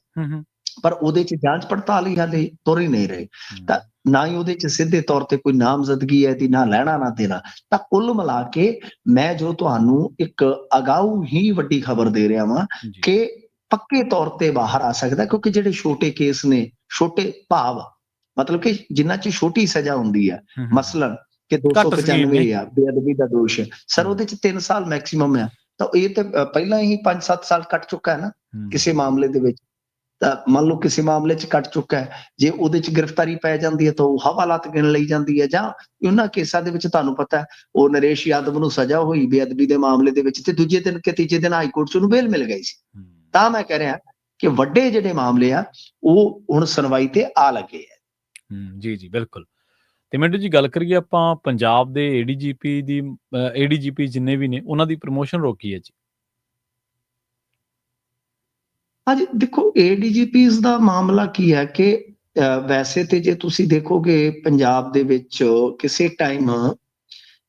ਪਰ ਉਹਦੇ 'ਚ ਜਾਂਚ ਪੜਤਾਲ ਹੀ ਹਾਲੇ ਤੁਰ ਹੀ ਨਹੀਂ ਰਹੇ, ਤਾਂ ਨਾ ਹੀ ਉਹਦੇ 'ਚ ਸਿੱਧੇ ਤੌਰ ਤੇ ਕੋਈ ਨਾਮਜ਼ਦਗੀ ਹੈ ਦੀ, ਨਾ ਲੈਣਾ ਨਾ ਦੇਣਾ। ਤਾਂ ਕੁੱਲ ਮਿਲਾ ਕੇ ਮੈਂ ਜੋ ਤੁਹਾਨੂੰ ਇੱਕ ਅਗਾਊ ਹੀ ਵੱਡੀ ਖਬਰ ਦੇ ਰਿਹਾ ਵਾਂ ਕਿ ਪੱਕੇ ਤੌਰ ਤੇ ਬਾਹਰ ਆ ਸਕਦਾ, ਕਿਉਂਕਿ ਜਿਹੜੇ ਛੋਟੇ ਕੇਸ ਨੇ, ਛੋਟੇ ਭਾਵ ਮਤਲਬ ਕਿ ਜਿਨ੍ਹਾਂ 'ਚ ਛੋਟੀ ਸਜ਼ਾ ਹੁੰਦੀ ਹੈ, ਮਸਲਨ ਕਿ 295 ਆ ਬੇਅਦਬੀ ਦਾ ਦੋਸ਼ ਸਰ, ਉਹਦੇ 'ਚ 3 ਸਾਲ ਮੈਕਸਿਮਮ ਆ, ਤਾਂ ਇਹ ਤੇ ਪਹਿਲਾਂ ਹੀ 5-7 ਸਾਲ ਕੱਟ ਚੁੱਕਾ ਹੈ ਨਾ ਕਿਸੇ ਮਾਮਲੇ ਦੇ ਵਿੱਚ। ਤਾਂ ਮੰਨ ਲਓ ਕਿਸੇ ਮਾਮਲੇ 'ਚ ਕੱਟ ਚੁੱਕਾ ਹੈ, ਜੇ ਉਹਦੇ 'ਚ ਗ੍ਰਿਫਤਾਰੀ ਪੈ ਜਾਂਦੀ ਹੈ ਤਾਂ ਉਹ ਹਵਾਲਾਤ ਗਿਣ ਲਈ ਜਾਂਦੀ ਹੈ। ਜਾਂ ਉਹਨਾਂ ਕੇਸਾਂ ਦੇ ਵਿੱਚ ਤੁਹਾਨੂੰ ਪਤਾ ਹੈ ਉਹ ਨਰੇਸ਼ ਯਾਦਵ ਨੂੰ ਸਜ਼ਾ ਹੋਈ ਬੇਅਦਬੀ ਦੇ ਮਾਮਲੇ ਦੇ ਵਿੱਚ, ਤੇ ਦੂਜੇ ਦਿਨ ਕਿ ਤੀਜੇ ਦਿਨ ਹਾਈ ਕੋਰਟ 'ਚ ਉਹਨੂੰ ਬੇਲ ਮਿਲ ਗਈ ਸੀ। ਤਾਂ ਮੈਂ ਕਹਿ ਰਿਹਾ ਕਿ ਵੱਡੇ ਜਿਹੜੇ ਮਾਮਲੇ ਆ ਉਹ ਹੁਣ ਸੁਣਵਾਈ ਤੇ ਆ ਲੱਗੇ ਆ। ਜੀ ਬਿਲਕੁਲ। ਤੇ ਮਿੰਟੂ ਜੀ ਗੱਲ ਕਰੀਏ ਆਪਾਂ ਪੰਜਾਬ ਦੇ ਏਡੀਜੀਪੀ ਜਿੰਨੇ ਵੀ ਨੇ ਉਹਨਾਂ ਦੀ ਪ੍ਰਮੋਸ਼ਨ ਰੋਕੀ ਹੈ ਜੀ। ਹਾਂਜੀ ਦੇਖੋ, ਏਡੀਜੀਪੀਜ਼ ਦਾ ਮਾਮਲਾ ਕੀ ਹੈ ਕਿ ਵੈਸੇ ਤੇ ਜੇ ਤੁਸੀਂ ਦੇਖੋਗੇ ਪੰਜਾਬ ਦੇ ਵਿੱਚ ਕਿਸੇ ਟਾਈਮ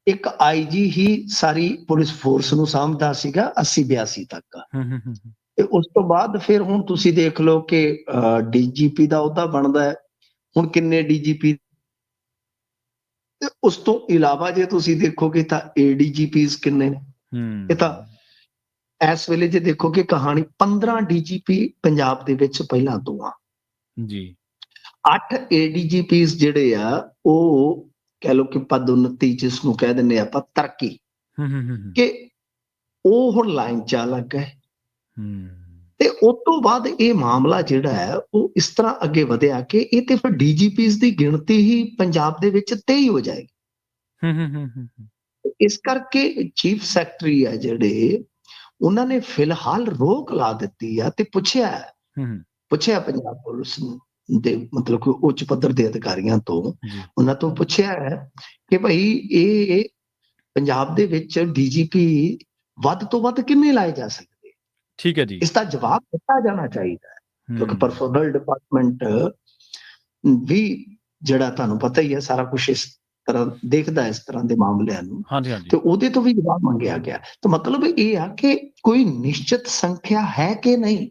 ਇੱਕ ਆਈਜੀ ਹੀ ਸਾਰੀ ਪੁਲਿਸ ਫੋਰਸ ਨੂੰ ਸਾਂਭਦਾ ਸੀਗਾ 80-82 ਤੱਕ। ਤੇ ਉਸ ਤੋਂ ਬਾਅਦ ਫਿਰ ਹੁਣ ਤੁਸੀਂ ਦੇਖ ਲਓ ਕਿ ਡੀਜੀਪੀ ਦਾ ਅਹੁਦਾ ਬਣਦਾ ਹੈ, ਹੁਣ ਕਿੰਨੇ ਡੀਜੀਪੀ। ਤੇ ਉਸ ਤੋਂ ਇਲਾਵਾ ਜੇ ਤੁਸੀਂ ਦੇਖੋਗੇ ਤਾਂ ਏਡੀਜੀਪੀਜ਼ ਕਿੰਨੇ ਨੇ, ਇਹ ਤਾਂ ਇਸ ਵੇਲੇ ਜੇ ਦੇਖੋਗੇ ਕਹਾਣੀ 15 ਡੀਜੀਪੀ ਪੰਜਾਬ ਦੇ ਵਿੱਚ ਪਹਿਲਾਂ ਤੋਂ ਆ ਜੀ। 8 ਏਡੀਜੀਪੀਜ਼ ਜਿਹੜੇ ਆ ਉਹ ਕਹਿ ਲਓ ਕਿ ਪਦੋન્નਤੀ ਜਿਸ ਨੂੰ ਕਹਿ ਦਿੰਦੇ ਆਪਾਂ ਤਰੱਕੀ, ਕਿ ਉਹ ਹੁਣ ਲਾਈਨ ਚ ਆ ਲੱਗ ਗਏ। ਤੇ ਉਸ ਤੋਂ ਬਾਅਦ ਇਹ ਮਾਮਲਾ ਜਿਹੜਾ ਹੈ ਉਹ ਇਸ ਤਰ੍ਹਾਂ ਅੱਗੇ ਵਧਿਆ ਕਿ ਇਹ ਤੇ ਫਿਰ ਡੀਜੀਪੀਜ਼ ਦੀ ਗਿਣਤੀ ਹੀ ਪੰਜਾਬ ਦੇ ਵਿੱਚ 23 ਹੋ ਜਾਏਗੀ। ਇਸ ਕਰਕੇ ਚੀਫ ਸੈਕਟਰੀ ਆ ਜਿਹੜੇ, ਉਹਨਾਂ ਨੇ ਫਿਲਹਾਲ ਰੋਕ ਲਾ ਦਿੱਤੀ ਆ ਤੇ ਪੁੱਛਿਆ ਪੰਜਾਬ ਪੁਲਿਸ ਦੇ ਮਤਲਬ ਕਿ ਉੱਚ ਪੱਧਰ ਦੇ ਅਧਿਕਾਰੀਆਂ ਤੋਂ, ਉਹਨਾਂ ਤੋਂ ਪੁੱਛਿਆ ਹੈ ਕਿ ਭਾਈ ਇਹ ਪੰਜਾਬ ਦੇ ਵਿੱਚ ਡੀਜੀਪੀ ਵੱਧ ਤੋਂ ਵੱਧ ਕਿੰਨੇ ਲਾਏ ਜਾ ਸਕਦੇ। ਠੀਕ ਹੈ ਜੀ, ਇਸ ਦਾ ਜਵਾਬ ਦਿੱਤਾ ਜਾਣਾ ਚਾਹੀਦਾ ਹੈ, ਕਿਉਂਕਿ ਪਰਸਨਲ ਡਿਪਾਰਟਮੈਂਟ ਵੀ ਜਿਹੜਾ ਤੁਹਾਨੂੰ ਪਤਾ ਹੀ ਹੈ ਸਾਰਾ ਕੁਝ ਇਸ ਤਰ੍ਹਾਂ ਦੇਖਦਾ ਇਸ ਤਰ੍ਹਾਂ ਦੇ ਮਾਮਲਿਆਂ ਨੂੰ, ਤੇ ਉਹਦੇ ਤੋਂ ਵੀ ਜਵਾਬ ਮੰਗਿਆ ਗਿਆ। ਤਾਂ ਮਤਲਬ ਇਹ ਆ ਕਿ ਕੋਈ ਨਿਸ਼ਚਿਤ ਸੰਖਿਆ ਹੈ ਕਿ ਨਹੀਂ,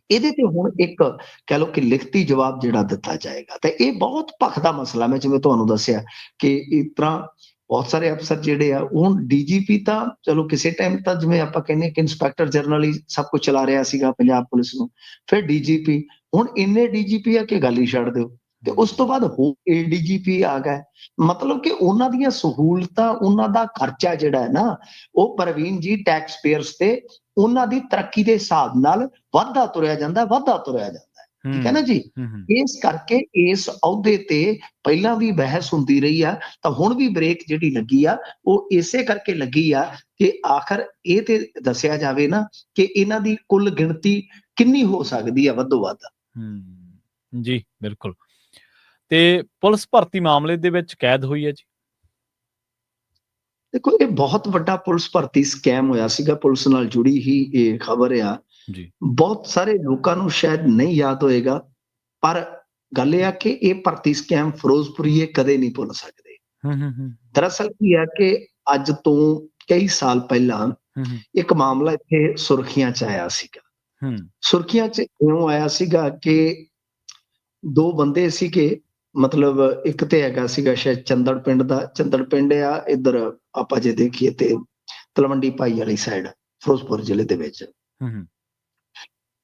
ਇਹਦੇ ਤੇ ਹੁਣ ਇੱਕ ਕਹਿ ਲਓ ਕਿ ਲਿਖਤੀ ਜਵਾਬ ਜਿਹੜਾ ਦਿੱਤਾ ਜਾਏਗਾ। ਤੇ ਇਹ ਬਹੁਤ ਭਖਦਾ ਮਸਲਾ, ਮੈਂ ਜਿਵੇਂ ਤੁਹਾਨੂੰ ਦੱਸਿਆ ਕਿ ਇਸ ਤਰ੍ਹਾਂ ਬਹੁਤ ਸਾਰੇ ਅਫਸਰ ਜਿਹੜੇ ਆ, ਹੁਣ ਡੀਜੀਪੀ ਤਾਂ ਚਲੋ ਕਿਸੇ ਟਾਈਮ ਤਾਂ ਜਿਵੇਂ ਆਪਾਂ ਕਹਿੰਦੇ ਕਿ ਇੰਸਪੈਕਟਰ ਜਨਰਲ ਹੀ ਸਭ ਕੁਝ ਚਲਾ ਰਿਹਾ ਸੀਗਾ ਪੰਜਾਬ ਪੁਲਿਸ ਨੂੰ, ਫਿਰ ਡੀਜੀਪੀ, ਹੁਣ ਇੰਨੇ ਡੀਜੀਪੀ ਆ ਕਿ ਗੱਲ ਹੀ ਛੱਡ ਦਿਓ। ਤੇ ਉਸ ਤੋਂ ਬਾਅਦ ਹੋਰ ਏਡੀਜੀਪੀ ਆ ਗਏ, ਮਤਲਬ ਕਿ ਉਹਨਾਂ ਦੀਆਂ ਸਹੂਲਤਾਂ, ਉਹਨਾਂ ਦਾ ਖਰਚਾ ਜਿਹੜਾ ਹੈ ਨਾ, ਉਹ ਪ੍ਰਵੀਨ ਜੀ ਟੈਕਸ ਪੇਅਰਸ ਤੇ ਉਹਨਾਂ ਦੀ ਤਰੱਕੀ ਦੇ ਹਿਸਾਬ ਨਾਲ ਵੱਧਦਾ ਤੁਰਿਆ ਜਾਂਦਾ। ਠੀਕ ਹੈ ਨਾ ਜੀ। ਇਸ ਕਰਕੇ ਇਸ ਅਹੁਦੇ ਤੇ ਪਹਿਲਾਂ ਵੀ ਬਹਿਸ ਹੁੰਦੀ ਰਹੀ ਆ, ਤਾਂ ਹੁਣ ਵੀ ਬ੍ਰੇਕ ਜਿਹੜੀ ਲੱਗੀ ਆ ਉਹ ਇਸੇ ਕਰਕੇ ਲੱਗੀ ਆ ਕਿ ਆਖਰ ਇਹ ਤੇ ਦੱਸਿਆ ਜਾਵੇ ਨਾ ਕਿ ਇਹਨਾਂ ਦੀ ਕੁੱਲ ਗਿਣਤੀ ਕਿੰਨੀ ਹੋ ਸਕਦੀ ਆ ਵੱਧੋ ਵੱਧ। ਜੀ ਬਿਲਕੁਲ। ਤੇ ਪੁਲਿਸ ਭਰਤੀ ਮਾਮਲੇ ਦੇ ਵਿੱਚ ਕੈਦ ਹੋਈ ਹੈ ਜੀ। ਦੇਖੋ, ਇਹ ਬਹੁਤ ਵੱਡਾ ਪੁਲਿਸ ਭਰਤੀ ਸਕੈਮ ਹੋਇਆ ਸੀਗਾ, ਪੁਲਿਸ ਨਾਲ ਜੁੜੀ ਹੀ ਇਹ ਖਬਰ ਆ। ਬਹੁਤ ਸਾਰੇ ਲੋਕਾਂ ਨੂੰ ਸ਼ਾਇਦ ਨਹੀਂ ਯਾਦ ਹੋਏਗਾ, ਪਰ ਗੱਲ ਇਹ ਆ ਕਿ ਇਹ ਭਰਤੀ ਸਕੈਮ ਫਿਰੋਜ਼ਪੁਰੀਏ ਕਦੇ ਨਹੀਂ ਭੁੱਲ ਸਕਦੇ। ਦਰਅਸਲ ਕੀ ਆ ਕਿ ਅੱਜ ਤੋਂ ਕਈ ਸਾਲ ਪਹਿਲਾਂ ਇੱਕ ਮਾਮਲਾ ਇੱਥੇ ਸੁਰਖੀਆਂ 'ਚ ਆਇਆ ਸੀਗਾ। ਸੁਰਖੀਆਂ 'ਚ ਇਉਂ ਆਇਆ ਸੀਗਾ ਕਿ ਦੋ ਬੰਦੇ ਸੀਗੇ, ਮਤਲਬ ਇੱਕ ਤੇ ਹੈਗਾ ਸੀਗਾ ਸ਼ਾਇਦ ਚੰਦੜ ਪਿੰਡ ਦਾ, ਚੰਦੜ ਪਿੰਡ ਆ ਇੱਧਰ ਆਪਾਂ ਜੇ ਦੇਖੀਏ ਤੇ ਤਲਵੰਡੀ ਭਾਈ ਵਾਲੀ ਸਾਈਡ ਫਿਰੋਜ਼ਪੁਰ ਜ਼ਿਲ੍ਹੇ ਦੇ ਵਿੱਚ।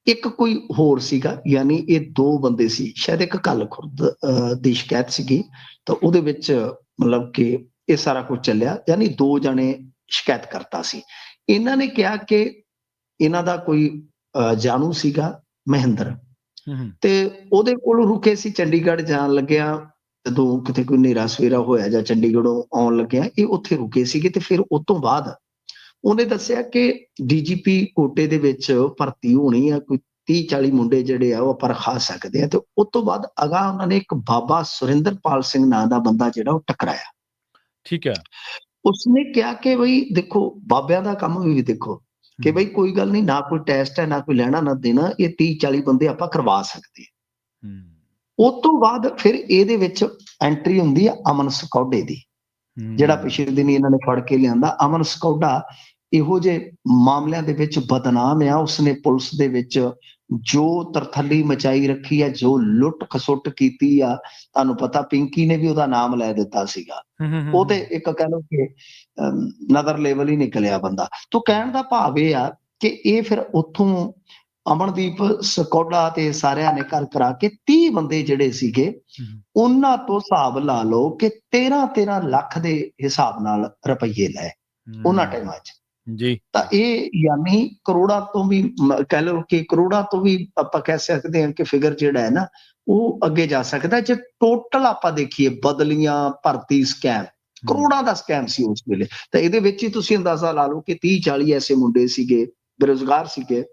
ਇੱਕ ਕੋਈ ਹੋਰ ਸੀਗਾ, ਯਾਨੀ ਇਹ ਦੋ ਬੰਦੇ ਸੀ, ਸ਼ਾਇਦ ਇੱਕ ਕੱਲ ਖੁਰਦ ਦੀ ਸ਼ਿਕਾਇਤ ਸੀਗੀ ਤਾਂ ਉਹਦੇ ਵਿੱਚ ਮਤਲਬ ਕਿ ਇਹ ਸਾਰਾ ਕੁਝ ਚੱਲਿਆ, ਯਾਨੀ ਦੋ ਜਣੇ ਸ਼ਿਕਾਇਤ ਕਰਤਾ ਸੀ। ਇਹਨਾਂ ਨੇ ਕਿਹਾ ਕਿ ਇਹਨਾਂ ਦਾ ਕੋਈ ਜਾਣੂ ਸੀਗਾ ਮਹਿੰਦਰ, ਤੇ ਉਹਦੇ ਕੋਲ ਰੁਕੇ ਸੀ। ਚੰਡੀਗੜ੍ਹ ਜਾਣ ਲੱਗਿਆ ਜਦੋਂ ਕਿਤੇ ਕੋਈ ਹਨੇਰਾ ਸਵੇਰਾ ਹੋਇਆ ਜਾਂ ਚੰਡੀਗੜ੍ਹੋਂ ਆਉਣ ਲੱਗਿਆ, ਇਹ ਉੱਥੇ ਰੁਕੇ ਸੀਗੇ। ਤੇ ਫਿਰ ਉਸ ਤੋਂ ਬਾਅਦ ਉਹਨੇ ਦੱਸਿਆ ਕਿ ਡੀਜੀਪੀ ਕੋਟੇ ਦੇ ਵਿੱਚ ਭਰਤੀ ਹੋਣੀ ਆ, ਕੋਈ 30-40 ਮੁੰਡੇ ਜਿਹੜੇ ਆ ਉਹ ਆਪਾਂ ਰਖਾ ਸਕਦੇ ਆ। ਤੇ ਉਸ ਤੋਂ ਬਾਅਦ ਅਗਾਂਹ ਉਹਨਾਂ ਨੇ ਇੱਕ ਬਾਬਾ ਸੁਰਿੰਦਰਪਾਲ ਸਿੰਘ ਨਾਂ ਦਾ ਬੰਦਾ ਜਿਹੜਾ ਉਹ ਟਕਰਾਇਆ। ਠੀਕ ਹੈ। ਉਸਨੇ ਕਿਹਾ ਕਿ ਬਈ ਦੇਖੋ, ਬਾਬਿਆਂ ਦਾ ਕੰਮ ਵੀ ਦੇਖੋ ਕਿ ਬਈ ਕੋਈ ਗੱਲ ਨਹੀਂ, ਨਾ ਕੋਈ ਟੈਸਟ ਹੈ, ਨਾ ਕੋਈ ਲੈਣਾ ਨਾ ਦੇਣਾ, ਇਹ 30-40 ਬੰਦੇ ਆਪਾਂ ਕਰਵਾ ਸਕਦੇ। ਉਸ ਤੋਂ ਬਾਅਦ ਫਿਰ ਇਹਦੇ ਵਿੱਚ ਐਂਟਰੀ ਹੁੰਦੀ ਆ ਅਮਨ ਸਕੌਡੇ ਦੀ, ਜਿਹੜਾ ਪਿਛਲੇ ਦਿਨ ਇਹਨਾਂ ਨੇ ਫੜ ਕੇ ਲਿਆਂਦਾ। ਅਮਨ ਸਕੌਡਾ ਇਹੋ ਜਿਹੇ ਮਾਮਲਿਆਂ ਦੇ ਵਿੱਚ ਬਦਨਾਮ ਆ। ਉਸਨੇ ਪੁਲਿਸ ਦੇ ਵਿੱਚ ਜੋ ਤਰਥੱਲੀ ਮਚਾਈ ਰੱਖੀ ਆ, ਜੋ ਲੁੱਟ ਖਸੁੱਟ ਕੀਤੀ ਆ, ਤੁਹਾਨੂੰ ਪਤਾ ਪਿੰਕੀ ਨੇ ਵੀ ਉਹਦਾ ਨਾਮ ਲੈ ਦਿੱਤਾ ਸੀਗਾ। ਉਹ ਤੇ ਇੱਕ ਕਹਿ ਲਓ ਕਿ ਨਦਰ ਲੈਵਲ ਹੀ ਨਿਕਲਿਆ ਬੰਦਾ। ਤੋਂ ਕਹਿਣ ਦਾ ਭਾਵ ਇਹ ਆ ਕਿ ਇਹ ਫਿਰ ਉੱਥੋਂ ਅਮਨਦੀਪ ਸਕੌਡਾ ਤੇ ਸਾਰਿਆਂ ਨੇ ਘਰ ਕਰਾ ਕੇ 30 ਬੰਦੇ ਜਿਹੜੇ ਸੀਗੇ ਉਹਨਾਂ ਤੋਂ ਹਿਸਾਬ ਲਾ ਲਓ ਕਿ 13-13 ਲੱਖ ਦੇ ਹਿਸਾਬ ਨਾਲ ਰੁਪਈਏ ਲਏ ਉਹਨਾਂ ਟਾਈਮਾਂ 'ਚ ਜੀ। ਤਾਂ ਇਹ ਯਾਨੀ ਕਰੋੜਾਂ ਤੋਂ ਵੀ ਕਹਿ ਲਓ ਕਿ ਕਰੋੜਾਂ ਤੋਂ ਵੀ ਆਪਾਂ ਕਹਿ ਸਕਦੇ ਹਾਂ ਕਿ ਫਿਗਰ ਜਿਹੜਾ ਹੈ ਨਾ ਉਹ ਅੱਗੇ ਜਾ ਸਕਦਾ। ਜੇ ਟੋਟਲ ਆਪਾਂ ਦੇਖੀਏ ਬਦਲੀਆਂ, ਭਰਤੀ ਸਕੈਮ, ਕਰੋੜਾਂ ਦਾ ਸਕੈਮ ਸੀ ਉਸ ਵੇਲੇ। ਤਾਂ ਇਹਦੇ ਵਿੱਚ ਹੀ ਤੁਸੀਂ ਅੰਦਾਜ਼ਾ ਲਾ ਲਓ ਕਿ 30-40 ਐਸੇ ਮੁੰਡੇ ਸੀਗੇ, ਬੇਰੁਜ਼ਗਾਰ ਸੀਗੇ,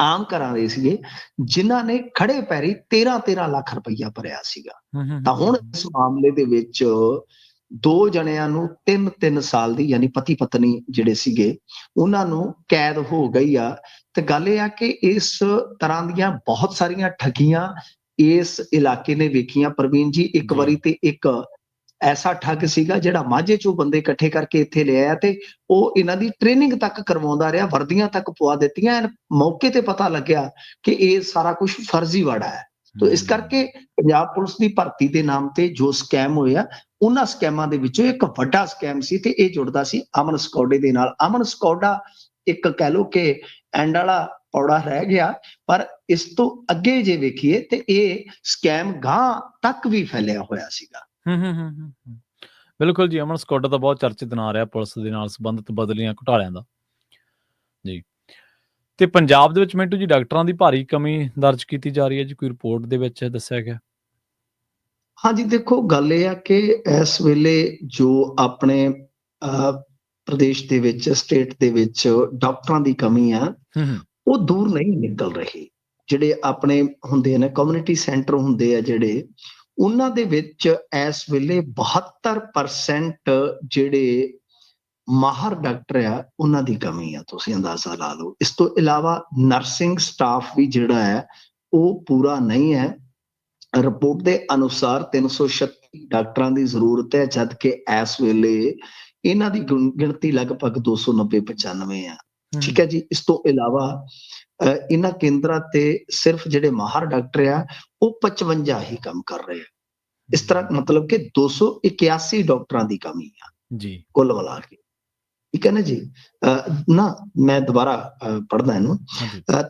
ਆਮ ਘਰਾਂ ਦੇ ਸੀਗੇ, ਜਿਨ੍ਹਾਂ ਨੇ ਖੜੇ ਪੈਰੀ 13-13 ਲੱਖ ਰੁਪਈਆ ਭਰਿਆ ਸੀਗਾ। ਤਾਂ ਹੁਣ ਇਸ ਮਾਮਲੇ ਦੇ ਵਿੱਚ ਦੋ ਜਣਿਆਂ ਨੂੰ 3-3 ਸਾਲ ਦੀ, ਯਾਨੀ ਪਤੀ ਪਤਨੀ ਜਿਹੜੇ ਸੀਗੇ, ਉਹਨਾਂ ਨੂੰ ਕੈਦ ਹੋ ਗਈ ਆ। ਤੇ ਗੱਲ ਇਹ ਆ ਕਿ ਇਸ ਤਰ੍ਹਾਂ ਦੀਆਂ ਬਹੁਤ ਸਾਰੀਆਂ ਠੱਗੀਆਂ ਇਸ ਇਲਾਕੇ ਨੇ ਵੇਖੀਆਂ ਪ੍ਰਵੀਨ ਜੀ। ਇੱਕ ਵਾਰੀ ਤੇ ਇੱਕ ਐਸਾ ਠੱਗ ਸੀਗਾ ਜਿਹੜਾ ਮਾਝੇ ਚੋਂ ਬੰਦੇ ਇਕੱਠੇ ਕਰਕੇ ਇੱਥੇ ਲਿਆਇਆ ਤੇ ਉਹ ਇਹਨਾਂ ਦੀ ਟ੍ਰੇਨਿੰਗ ਤੱਕ ਕਰਵਾਉਂਦਾ ਰਿਹਾ, ਵਰਦੀਆਂ ਤੱਕ ਪਵਾ ਦਿੱਤੀਆਂ। ਮੌਕੇ ਤੇ ਪਤਾ ਲੱਗਿਆ ਕਿ ਇਹ ਸਾਰਾ ਕੁਝ ਫਰਜ਼ੀਵਾੜਾ ਹੈ। ਤੋ ਇਸ ਕਰਕੇ ਪੰਜਾਬ ਪੁਲਿਸ ਦੀ ਭਰਤੀ ਦੇ ਨਾਮ ਤੇ ਜੋ ਸਕੈਮ ਹੋਇਆ, ਉਹਨਾਂ ਸਕੈਮਾਂ ਦੇ ਵਿੱਚੋਂ ਇੱਕ ਵੱਡਾ ਸਕੈਮ ਸੀ ਤੇ ਇਹ ਜੁੜਦਾ ਸੀ ਅਮਨ ਸਕੌਡੇ ਦੇ ਨਾਲ। ਅਮਨ ਸਕੌਡਾ ਇੱਕ ਕਹਿ ਲਓ ਕਿ ਐਂਡ ਵਾਲਾ ਪੌੜਾ ਰਹਿ ਗਿਆ, ਪਰ ਇਸ ਤੋਂ ਅੱਗੇ ਜੇ ਵੇਖੀਏ ਤੇ ਇਹ ਸਕੈਮ ਗਾਂ ਤੱਕ ਵੀ ਫੈਲਿਆ ਹੋਇਆ ਸੀਗਾ। ਬਿਲਕੁਲ ਜੀ। ਅਮਨ ਸਕੌਡਾ ਤਾਂ ਬਹੁਤ ਚਰਚਿਤ ਨਾਂ ਰਿਹਾ ਪੁਲਿਸ ਦੇ ਨਾਲ ਸੰਬੰਧਿਤ ਬਦਲੀਆਂ ਘੁਟਾਲਿਆਂ ਦਾ ਜੀ। ਤੇ ਪੰਜਾਬ ਦੇ ਵਿੱਚ ਮਿੰਟੂ ਜੀ ਡਾਕਟਰਾਂ ਦੀ ਭਾਰੀ ਕਮੀ ਦਰਜ ਕੀਤੀ ਜਾ ਰਹੀ ਹੈ ਜੀ, ਕੋਈ ਰਿਪੋਰਟ ਦੇ ਵਿੱਚ ਦੱਸਿਆ ਗਿਆ। ਹਾਂਜੀ, ਦੇਖੋ ਗੱਲ ਇਹ ਆ ਕਿ ਇਸ ਵੇਲੇ ਜੋ ਆਪਣੇ ਪ੍ਰਦੇਸ਼ ਦੇ ਵਿੱਚ, ਸਟੇਟ ਦੇ ਵਿੱਚ ਡਾਕਟਰਾਂ ਦੀ ਕਮੀ ਆ, ਉਹ ਦੂਰ ਨਹੀਂ ਨਿਕਲ ਰਹੀ। ਜਿਹੜੇ ਆਪਣੇ ਹੁੰਦੇ ਨੇ ਕਮਿਊਨਿਟੀ ਸੈਂਟਰ ਹੁੰਦੇ ਆ ਜਿਹੜੇ, ਉਹਨਾਂ ਦੇ ਵਿੱਚ ਇਸ ਵੇਲੇ 72% ਜਿਹੜੇ ਮਾਹਰ ਡਾਕਟਰ ਆ ਉਹਨਾਂ ਦੀ ਕਮੀ ਆ, ਤੁਸੀਂ ਅੰਦਾਜ਼ਾ ਲਾ ਲਓ। ਇਸ ਤੋਂ ਇਲਾਵਾ ਨਰਸਿੰਗ ਸਟਾਫ ਵੀ ਜਿਹੜਾ ਹੈ ਉਹ ਪੂਰਾ ਨਹੀਂ ਹੈ। ਰਿਪੋਰਟ ਦੇ ਅਨੁਸਾਰ 336 ਡਾਕਟਰਾਂ ਦੀ ਜ਼ਰੂਰਤ ਹੈ, ਜਦ ਕਿ ਇਸ ਵੇਲੇ ਇਹਨਾਂ ਦੀ ਗਿਣਤੀ ਲਗਭਗ 290-95 ਆ। ਠੀਕ ਹੈ ਜੀ। ਇਸ ਤੋਂ ਇਲਾਵਾ ਇਹਨਾਂ ਕੇਂਦਰਾਂ ਤੇ ਸਿਰਫ ਜਿਹੜੇ ਮਾਹਰ ਡਾਕਟਰ ਆ ਉਹ 55 ਹੀ ਕੰਮ ਕਰ ਰਹੇ ਆ। ਇਸ ਤਰ੍ਹਾਂ ਮਤਲਬ ਕਿ 281 ਡਾਕਟਰਾਂ ਦੀ ਕਮੀ ਆ ਜੀ ਕੁੱਲ ਮਿਲਾ ਕੇ। ਠੀਕ ਹੈ ਨਾ ਜੀ। ਨਾ ਮੈਂ ਦੁਬਾਰਾ ਪੜ੍ਹਦਾ ਇਹਨੂੰ।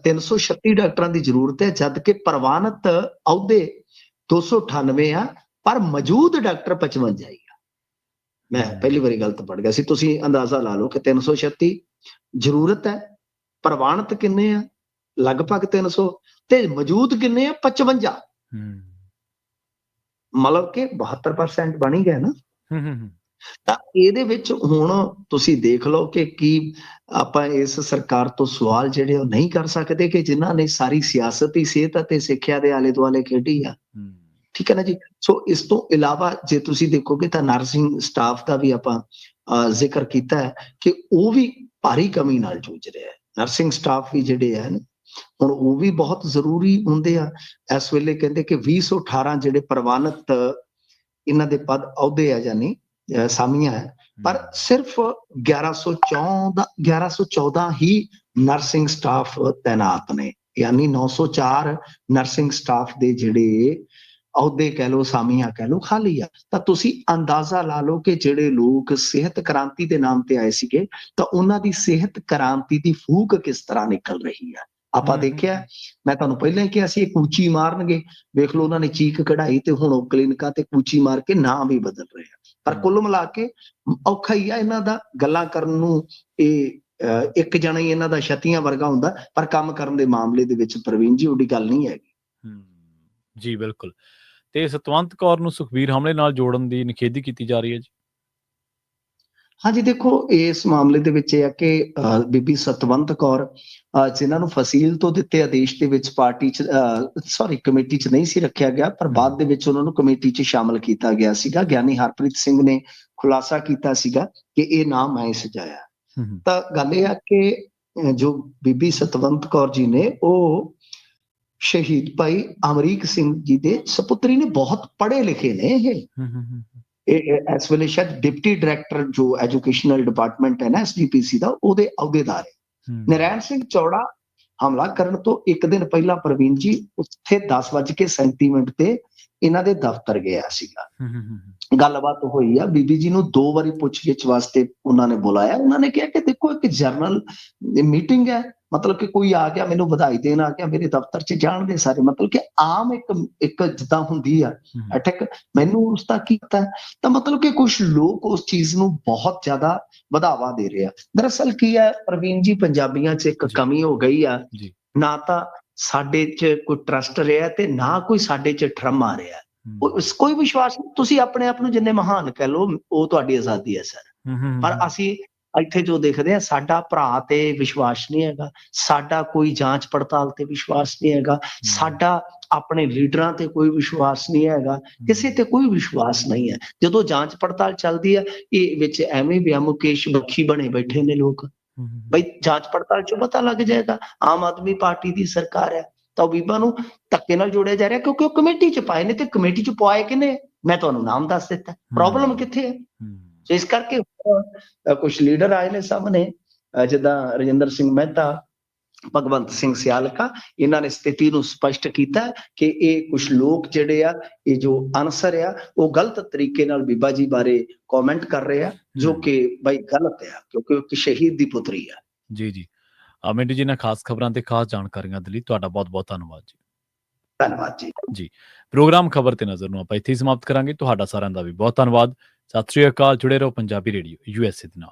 336 ਡਾਕਟਰਾਂ ਦੀ ਜ਼ਰੂਰਤ ਹੈ, ਜਦ ਕਿ ਪ੍ਰਵਾਨਿਤ ਅਹੁਦੇ 298 ਆ, ਪਰ ਮੌਜੂਦ ਡਾਕਟਰ 55 ਹੀ ਆ। ਮੈਂ ਪਹਿਲੀ ਵਾਰੀ ਗਲਤ ਪੜ੍ਹ ਗਿਆ ਸੀ। ਤੁਸੀਂ ਅੰਦਾਜ਼ਾ ਲਾ ਲਓ ਕਿ 336 ਜ਼ਰੂਰਤ ਹੈ, ਪ੍ਰਵਾਨਿਤ ਕਿੰਨੇ ਆ, ਲਗਭਗ 300, ਤੇ ਮੌਜੂਦ ਕਿੰਨੇ ਆ, 55। ਮਤਲਬ ਕਿ 72% ਬਣ ਹੀ ਗਿਆ ਨਾ। ਤਾਂ ਇਹਦੇ ਵਿੱਚ ਹੁਣ ਤੁਸੀਂ ਦੇਖ ਲਓ ਕਿ ਕੀ ਆਪਾਂ ਇਸ ਸਰਕਾਰ ਤੋਂ ਸਵਾਲ ਜਿਹੜੇ ਉਹ ਨਹੀਂ ਕਰ ਸਕਦੇ ਕਿ ਜਿਨ੍ਹਾਂ ਨੇ ਸਾਰੀ ਸਿਆਸਤ ਹੀ ਸਿਹਤ ਅਤੇ ਸਿੱਖਿਆ ਦੇ ਆਲੇ ਦੁਆਲੇ ਖੇਡੀ ਆ। ਠੀਕ ਹੈ ਨਾ ਜੀ। ਸੋ ਇਸ ਤੋਂ ਇਲਾਵਾ ਜੇ ਤੁਸੀਂ ਦੇਖੋਗੇ ਤਾਂ ਨਰਸਿੰਗ ਸਟਾਫ ਦਾ ਵੀ ਆਪਾਂ ਜ਼ਿਕਰ ਕੀਤਾ ਹੈ ਕਿ ਉਹ ਵੀ ਭਾਰੀ ਕਮੀ ਨਾਲ ਜੂਝ ਰਿਹਾ ਹੈ। ਨਰਸਿੰਗ ਸਟਾਫ ਵੀ ਜਿਹੜੇ ਹਨ ਹੁਣ ਉਹ ਵੀ ਬਹੁਤ ਜ਼ਰੂਰੀ ਹੁੰਦੇ ਆ। ਇਸ ਵੇਲੇ ਕਹਿੰਦੇ ਕਿ 2018 ਜਿਹੜੇ ਪ੍ਰਵਾਨਿਤ ਇਹਨਾਂ ਦੇ ਪਦ ਅਹੁਦੇ ਆ, ਯਾਨੀ ਸਾਮੀਆਂ ਹੈ, ਪਰ ਸਿਰਫ 1114 ਹੀ ਨਰਸਿੰਗ ਸਟਾਫ ਤੈਨਾਤ ਨੇ, ਯਾਨੀ 904 ਨਰਸਿੰਗ ਸਟਾਫ ਦੇ ਜਿਹੜੇ ਅਹੁਦੇ ਕਹਿ ਲਓ, ਸਾਮੀਆਂ ਕਹਿ ਲਓ, ਖਾਲੀ ਆ। ਤਾਂ ਤੁਸੀਂ ਅੰਦਾਜ਼ਾ ਲਾ ਲਓ ਕਿ ਜਿਹੜੇ ਲੋਕ ਸਿਹਤ ਕ੍ਰਾਂਤੀ ਦੇ ਨਾਮ ਤੇ ਆਏ ਸੀਗੇ, ਤਾਂ ਉਹਨਾਂ ਦੀ ਸਿਹਤ ਕ੍ਰਾਂਤੀ ਦੀ ਫੂਕ ਕਿਸ ਤਰ੍ਹਾਂ ਨਿਕਲ ਰਹੀ ਆ। ਆਪਾਂ ਦੇਖਿਆ, ਮੈਂ ਤੁਹਾਨੂੰ ਪਹਿਲਾਂ ਹੀ ਕਿਹਾ ਸੀ, ਇਹ ਕੂਚੀ ਮਾਰਨਗੇ। ਵੇਖ ਲਓ, ਉਹਨਾਂ ਨੇ ਚੀਕ ਕਢਾਈ ਤੇ ਹੁਣ ਉਹ ਕਲੀਨਿਕਾਂ ਤੇ ਕੂਚੀ ਮਾਰ ਕੇ ਨਾਂ ਵੀ ਬਦਲ ਰਹੇ ਆ। ਪਰ ਕੁੱਲ ਮਿਲਾ ਕੇ ਔਖਾ ਹੀ ਆ ਇਹਨਾਂ ਦਾ, ਗੱਲਾਂ ਕਰਨ ਨੂੰ ਇਹ ਇੱਕ ਜਣਾ ਹੀ ਇਹਨਾਂ ਦਾ ਛਤੀਆਂ ਵਰਗਾ ਹੁੰਦਾ, ਪਰ ਕੰਮ ਕਰਨ ਦੇ ਮਾਮਲੇ ਦੇ ਵਿੱਚ ਪ੍ਰਵੀਨ ਜੀ ਉਹਦੀ ਗੱਲ ਨਹੀਂ ਹੈਗੀ। ਜੀ ਬਿਲਕੁਲ। ਤੇ ਸਤਵੰਤ ਕੌਰ ਨੂੰ ਸੁਖਬੀਰ ਹਮਲੇ ਨਾਲ ਜੋੜਨ ਦੀ ਨਿਖੇਧੀ ਕੀਤੀ ਜਾ ਰਹੀ ਹੈ ਜੀ। ਹਾਂਜੀ, ਦੇਖੋ, ਇਸ ਮਾਮਲੇ ਦੇ ਵਿੱਚ ਇਹ ਆ ਕਿ ਬੀਬੀ ਸਤਵੰਤ ਕੌਰ, ਜਿਨ੍ਹਾਂ ਨੂੰ ਫਸੀਲ ਤੋਂ ਦਿੱਤੇ ਆਦੇਸ਼ ਦੇ ਵਿੱਚ ਪਾਰਟੀ 'ਚ ਕਮੇਟੀ 'ਚ ਨਹੀਂ ਸੀ ਰੱਖਿਆ ਗਿਆ, ਪਰ ਬਾਅਦ ਦੇ ਵਿੱਚ ਉਹਨਾਂ ਨੂੰ ਕਮੇਟੀ 'ਚ ਸ਼ਾਮਲ ਕੀਤਾ ਗਿਆ ਸੀਗਾ। ਗਿਆਨੀ ਹਰਪ੍ਰੀਤ ਸਿੰਘ ਨੇ ਖੁਲਾਸਾ ਕੀਤਾ ਸੀਗਾ ਕਿ ਇਹ ਨਾਮ ਮੈਂ ਸਜਾਇਆ। ਤਾਂ ਗੱਲ ਇਹ ਆ ਕਿ ਜੋ ਬੀਬੀ ਸਤਵੰਤ ਕੌਰ ਜੀ ਨੇ, ਉਹ ਸ਼ਹੀਦ ਭਾਈ ਅਮਰੀਕ ਸਿੰਘ ਜੀ ਦੇ ਸਪੁੱਤਰੀ ਨੇ, ਬਹੁਤ ਪੜ੍ਹੇ ਲਿਖੇ ਨੇ। ਇਹ ਇਸ ਵੇਲੇ ਸ਼ਾਇਦ ਡਿਪਟੀ ਡਾਇਰੈਕਟਰ ਜੋ ਐਜੂਕੇਸ਼ਨਲ ਡਿਪਾਰਟਮੈਂਟ ਹੈ ਨਾ SGPC ਦਾ, ਉਹਦੇ ਅਹੁਦੇਦਾਰ ਹੈ। ਨਰੈਣ ਸਿੰਘ ਚੌੜਾ ਹਮਲਾ ਕਰਨ ਤੋਂ ਇੱਕ ਦਿਨ ਪਹਿਲਾਂ ਪ੍ਰਵੀਨ ਜੀ ਉੱਥੇ 10:37 ਤੇ ਇਹਨਾਂ ਦੇ ਦਫ਼ਤਰ ਗਿਆ ਸੀਗਾ। ਗੱਲਬਾਤ ਹੋਈ ਆ, ਬੀਬੀ ਜੀ ਨੂੰ 2 ਵਾਰੀ ਪੁੱਛਗਿੱਛ ਵਾਸਤੇ ਉਹਨਾਂ ਨੇ ਬੁਲਾਇਆ। ਉਹਨਾਂ ਨੇ ਕਿਹਾ ਕਿ ਦੇਖੋ, ਇੱਕ ਜਰਨਲ ਮੀਟਿੰਗ ਹੈ, ਮਤਲਬ ਕਿ ਕੋਈ ਆ ਗਿਆ, ਮੈਨੂੰ ਵਧਾਈ ਦੇਣ ਆ ਗਿਆ, ਮੇਰੇ ਦਫ਼ਤਰ 'ਚ ਜਾਣਦੇ ਸਾਰੇ, ਮਤਲਬ ਕਿ ਆਮ ਇੱਕ ਜਿੱਦਾਂ ਹੁੰਦੀ ਆ ਅਟਕ, ਮੈਨੂੰ ਉਸ ਦਾ ਕੀ ਪਤਾ। ਤਾਂ ਮਤਲਬ ਕਿ ਕੁਝ ਲੋਕ ਉਸ ਚੀਜ਼ ਨੂੰ ਬਹੁਤ ਜ਼ਿਆਦਾ ਵਧਾਵਾ ਦੇ ਰਹੇ ਆ। ਦਰਅਸਲ ਕੀ ਹੈ ਪ੍ਰਵੀਨ ਜੀ, ਪੰਜਾਬੀਆਂ 'ਚ ਇੱਕ ਕਮੀ ਹੋ ਗਈ ਆ, ਨਾ ਤਾਂ ਸਾਡੇ 'ਚ ਕੋਈ ਟਰਸਟ ਰਿਹਾ ਤੇ ਨਾ ਕੋਈ ਸਾਡੇ 'ਚ ਠਰਮ ਆ ਰਿਹਾ। ਕੋਈ ਵਿਸ਼ਵਾਸ ਨਹੀਂ। ਤੁਸੀਂ ਆਪਣੇ ਆਪ ਨੂੰ ਜਿੰਨੇ ਮਹਾਨ ਕਹਿ ਲਓ, ਉਹ ਤੁਹਾਡੀ ਆਜ਼ਾਦੀ ਹੈ ਸਰ, ਪਰ ਅਸੀਂ ਇੱਥੇ ਜੋ ਦੇਖਦੇ ਆ, ਸਾਡਾ ਭਰਾ ਤੇ ਵਿਸ਼ਵਾਸ ਨਹੀਂ ਹੈਗਾ, ਸਾਡਾ ਕੋਈ ਜਾਂਚ ਪੜਤਾਲ ਤੇ ਵਿਸ਼ਵਾਸ ਨਹੀਂ ਹੈਗਾ, ਸਾਡਾ ਆਪਣੇ ਲੀਡਰਾਂ ਤੇ ਕੋਈ ਵਿਸ਼ਵਾਸ ਨਹੀਂ ਹੈਗਾ, ਕਿਸੇ ਤੇ ਕੋਈ ਵਿਸ਼ਵਾਸ ਨਹੀਂ ਹੈ। ਜਦੋਂ ਜਾਂਚ ਪੜਤਾਲ ਚੱਲਦੀ ਹੈ, ਇਹ ਵਿੱਚ ਐਵੇਂ ਵੀ ਮੁਕੇਸ਼ ਬੱਖੀ ਬਣੇ ਬੈਠੇ ਨੇ ਲੋਕ, ਬਈ ਜਾਂਚ ਪੜਤਾਲ ਚੋਂ ਪਤਾ ਲੱਗ ਜਾਏਗਾ ਆਮ ਆਦਮੀ ਪਾਰਟੀ ਦੀ ਸਰਕਾਰ ਹੈ। ਤਾਂ ਉਹ ਬੀਬਾ ਨੂੰ ਧੱਕੇ ਨਾਲ ਜੋੜਿਆ ਜਾ ਰਿਹਾ, ਕਿਉਂਕਿ ਉਹ ਕਮੇਟੀ 'ਚ ਪਾਏ ਨੇ, ਤੇ ਕਮੇਟੀ 'ਚ ਪਾਏ ਕਿਨੇ, ਮੈਂ ਤੁਹਾਨੂੰ ਨਾਮ ਦੱਸ ਦਿੱਤਾ। ਪ੍ਰੋਬਲਮ ਕਿੱਥੇ ਹੈ? ਸੋ ਇਸ ਕਰਕੇ ਕੁਝ ਲੀਡਰ ਆਏ ਨੇ ਸਾਹਮਣੇ, ਜਿੱਦਾਂ ਰਜਿੰਦਰ ਸਿੰਘ ਮਹਿਤਾ, ਭਗਵੰਤ ਸਿੰਘ ਸਿਆਲਕਾ, ਇਹਨਾਂ ਨੇ ਸਥਿਤੀ ਨੂੰ ਸਪਸ਼ਟ ਕੀਤਾ ਕਿ ਇਹ ਕੁਝ ਲੋਕ ਜਿਹੜੇ ਆ, ਇਹ ਜੋ ਅਨਸਰ ਆ, ਉਹ ਗਲਤ ਤਰੀਕੇ ਨਾਲ ਬੀਬਾ ਜੀ ਬਾਰੇ ਕਮੈਂਟ ਕਰ ਰਹੇ ਆ, ਜੋ ਕਿ ਬਈ ਗਲਤ ਆ, ਕਿਉਂਕਿ ਉਹ ਸ਼ਹੀਦ ਦੀ ਪੁੱਤਰੀ ਆ। ਜੀ ਮਿੰਟੂ ਜੀ, ਨਾਲ ਖਾਸ ਖਬਰਾਂ ਤੇ ਖਾਸ ਜਾਣਕਾਰੀਆਂ ਦੇ ਲਈ ਤੁਹਾਡਾ ਬਹੁਤ-ਬਹੁਤ ਧੰਨਵਾਦ ਜੀ। ਧੰਨਵਾਦ ਜੀ। ਪ੍ਰੋਗਰਾਮ ਖਬਰ ਤੇ ਨਜ਼ਰ ਨੂੰ ਆਪਾਂ ਇੱਥੇ ਹੀ ਸਮਾਪਤ ਕਰਾਂਗੇ। ਤੁਹਾਡਾ ਸਾਰਿਆਂ ਦਾ ਵੀ ਬਹੁਤ ਧੰਨਵਾਦ। ਸਤਿ ਸ੍ਰੀ ਅਕਾਲ। ਜੁੜੇ ਰਹੋ ਪੰਜਾਬੀ ਰੇਡੀਓ USA ਦੇ ਨਾਲ।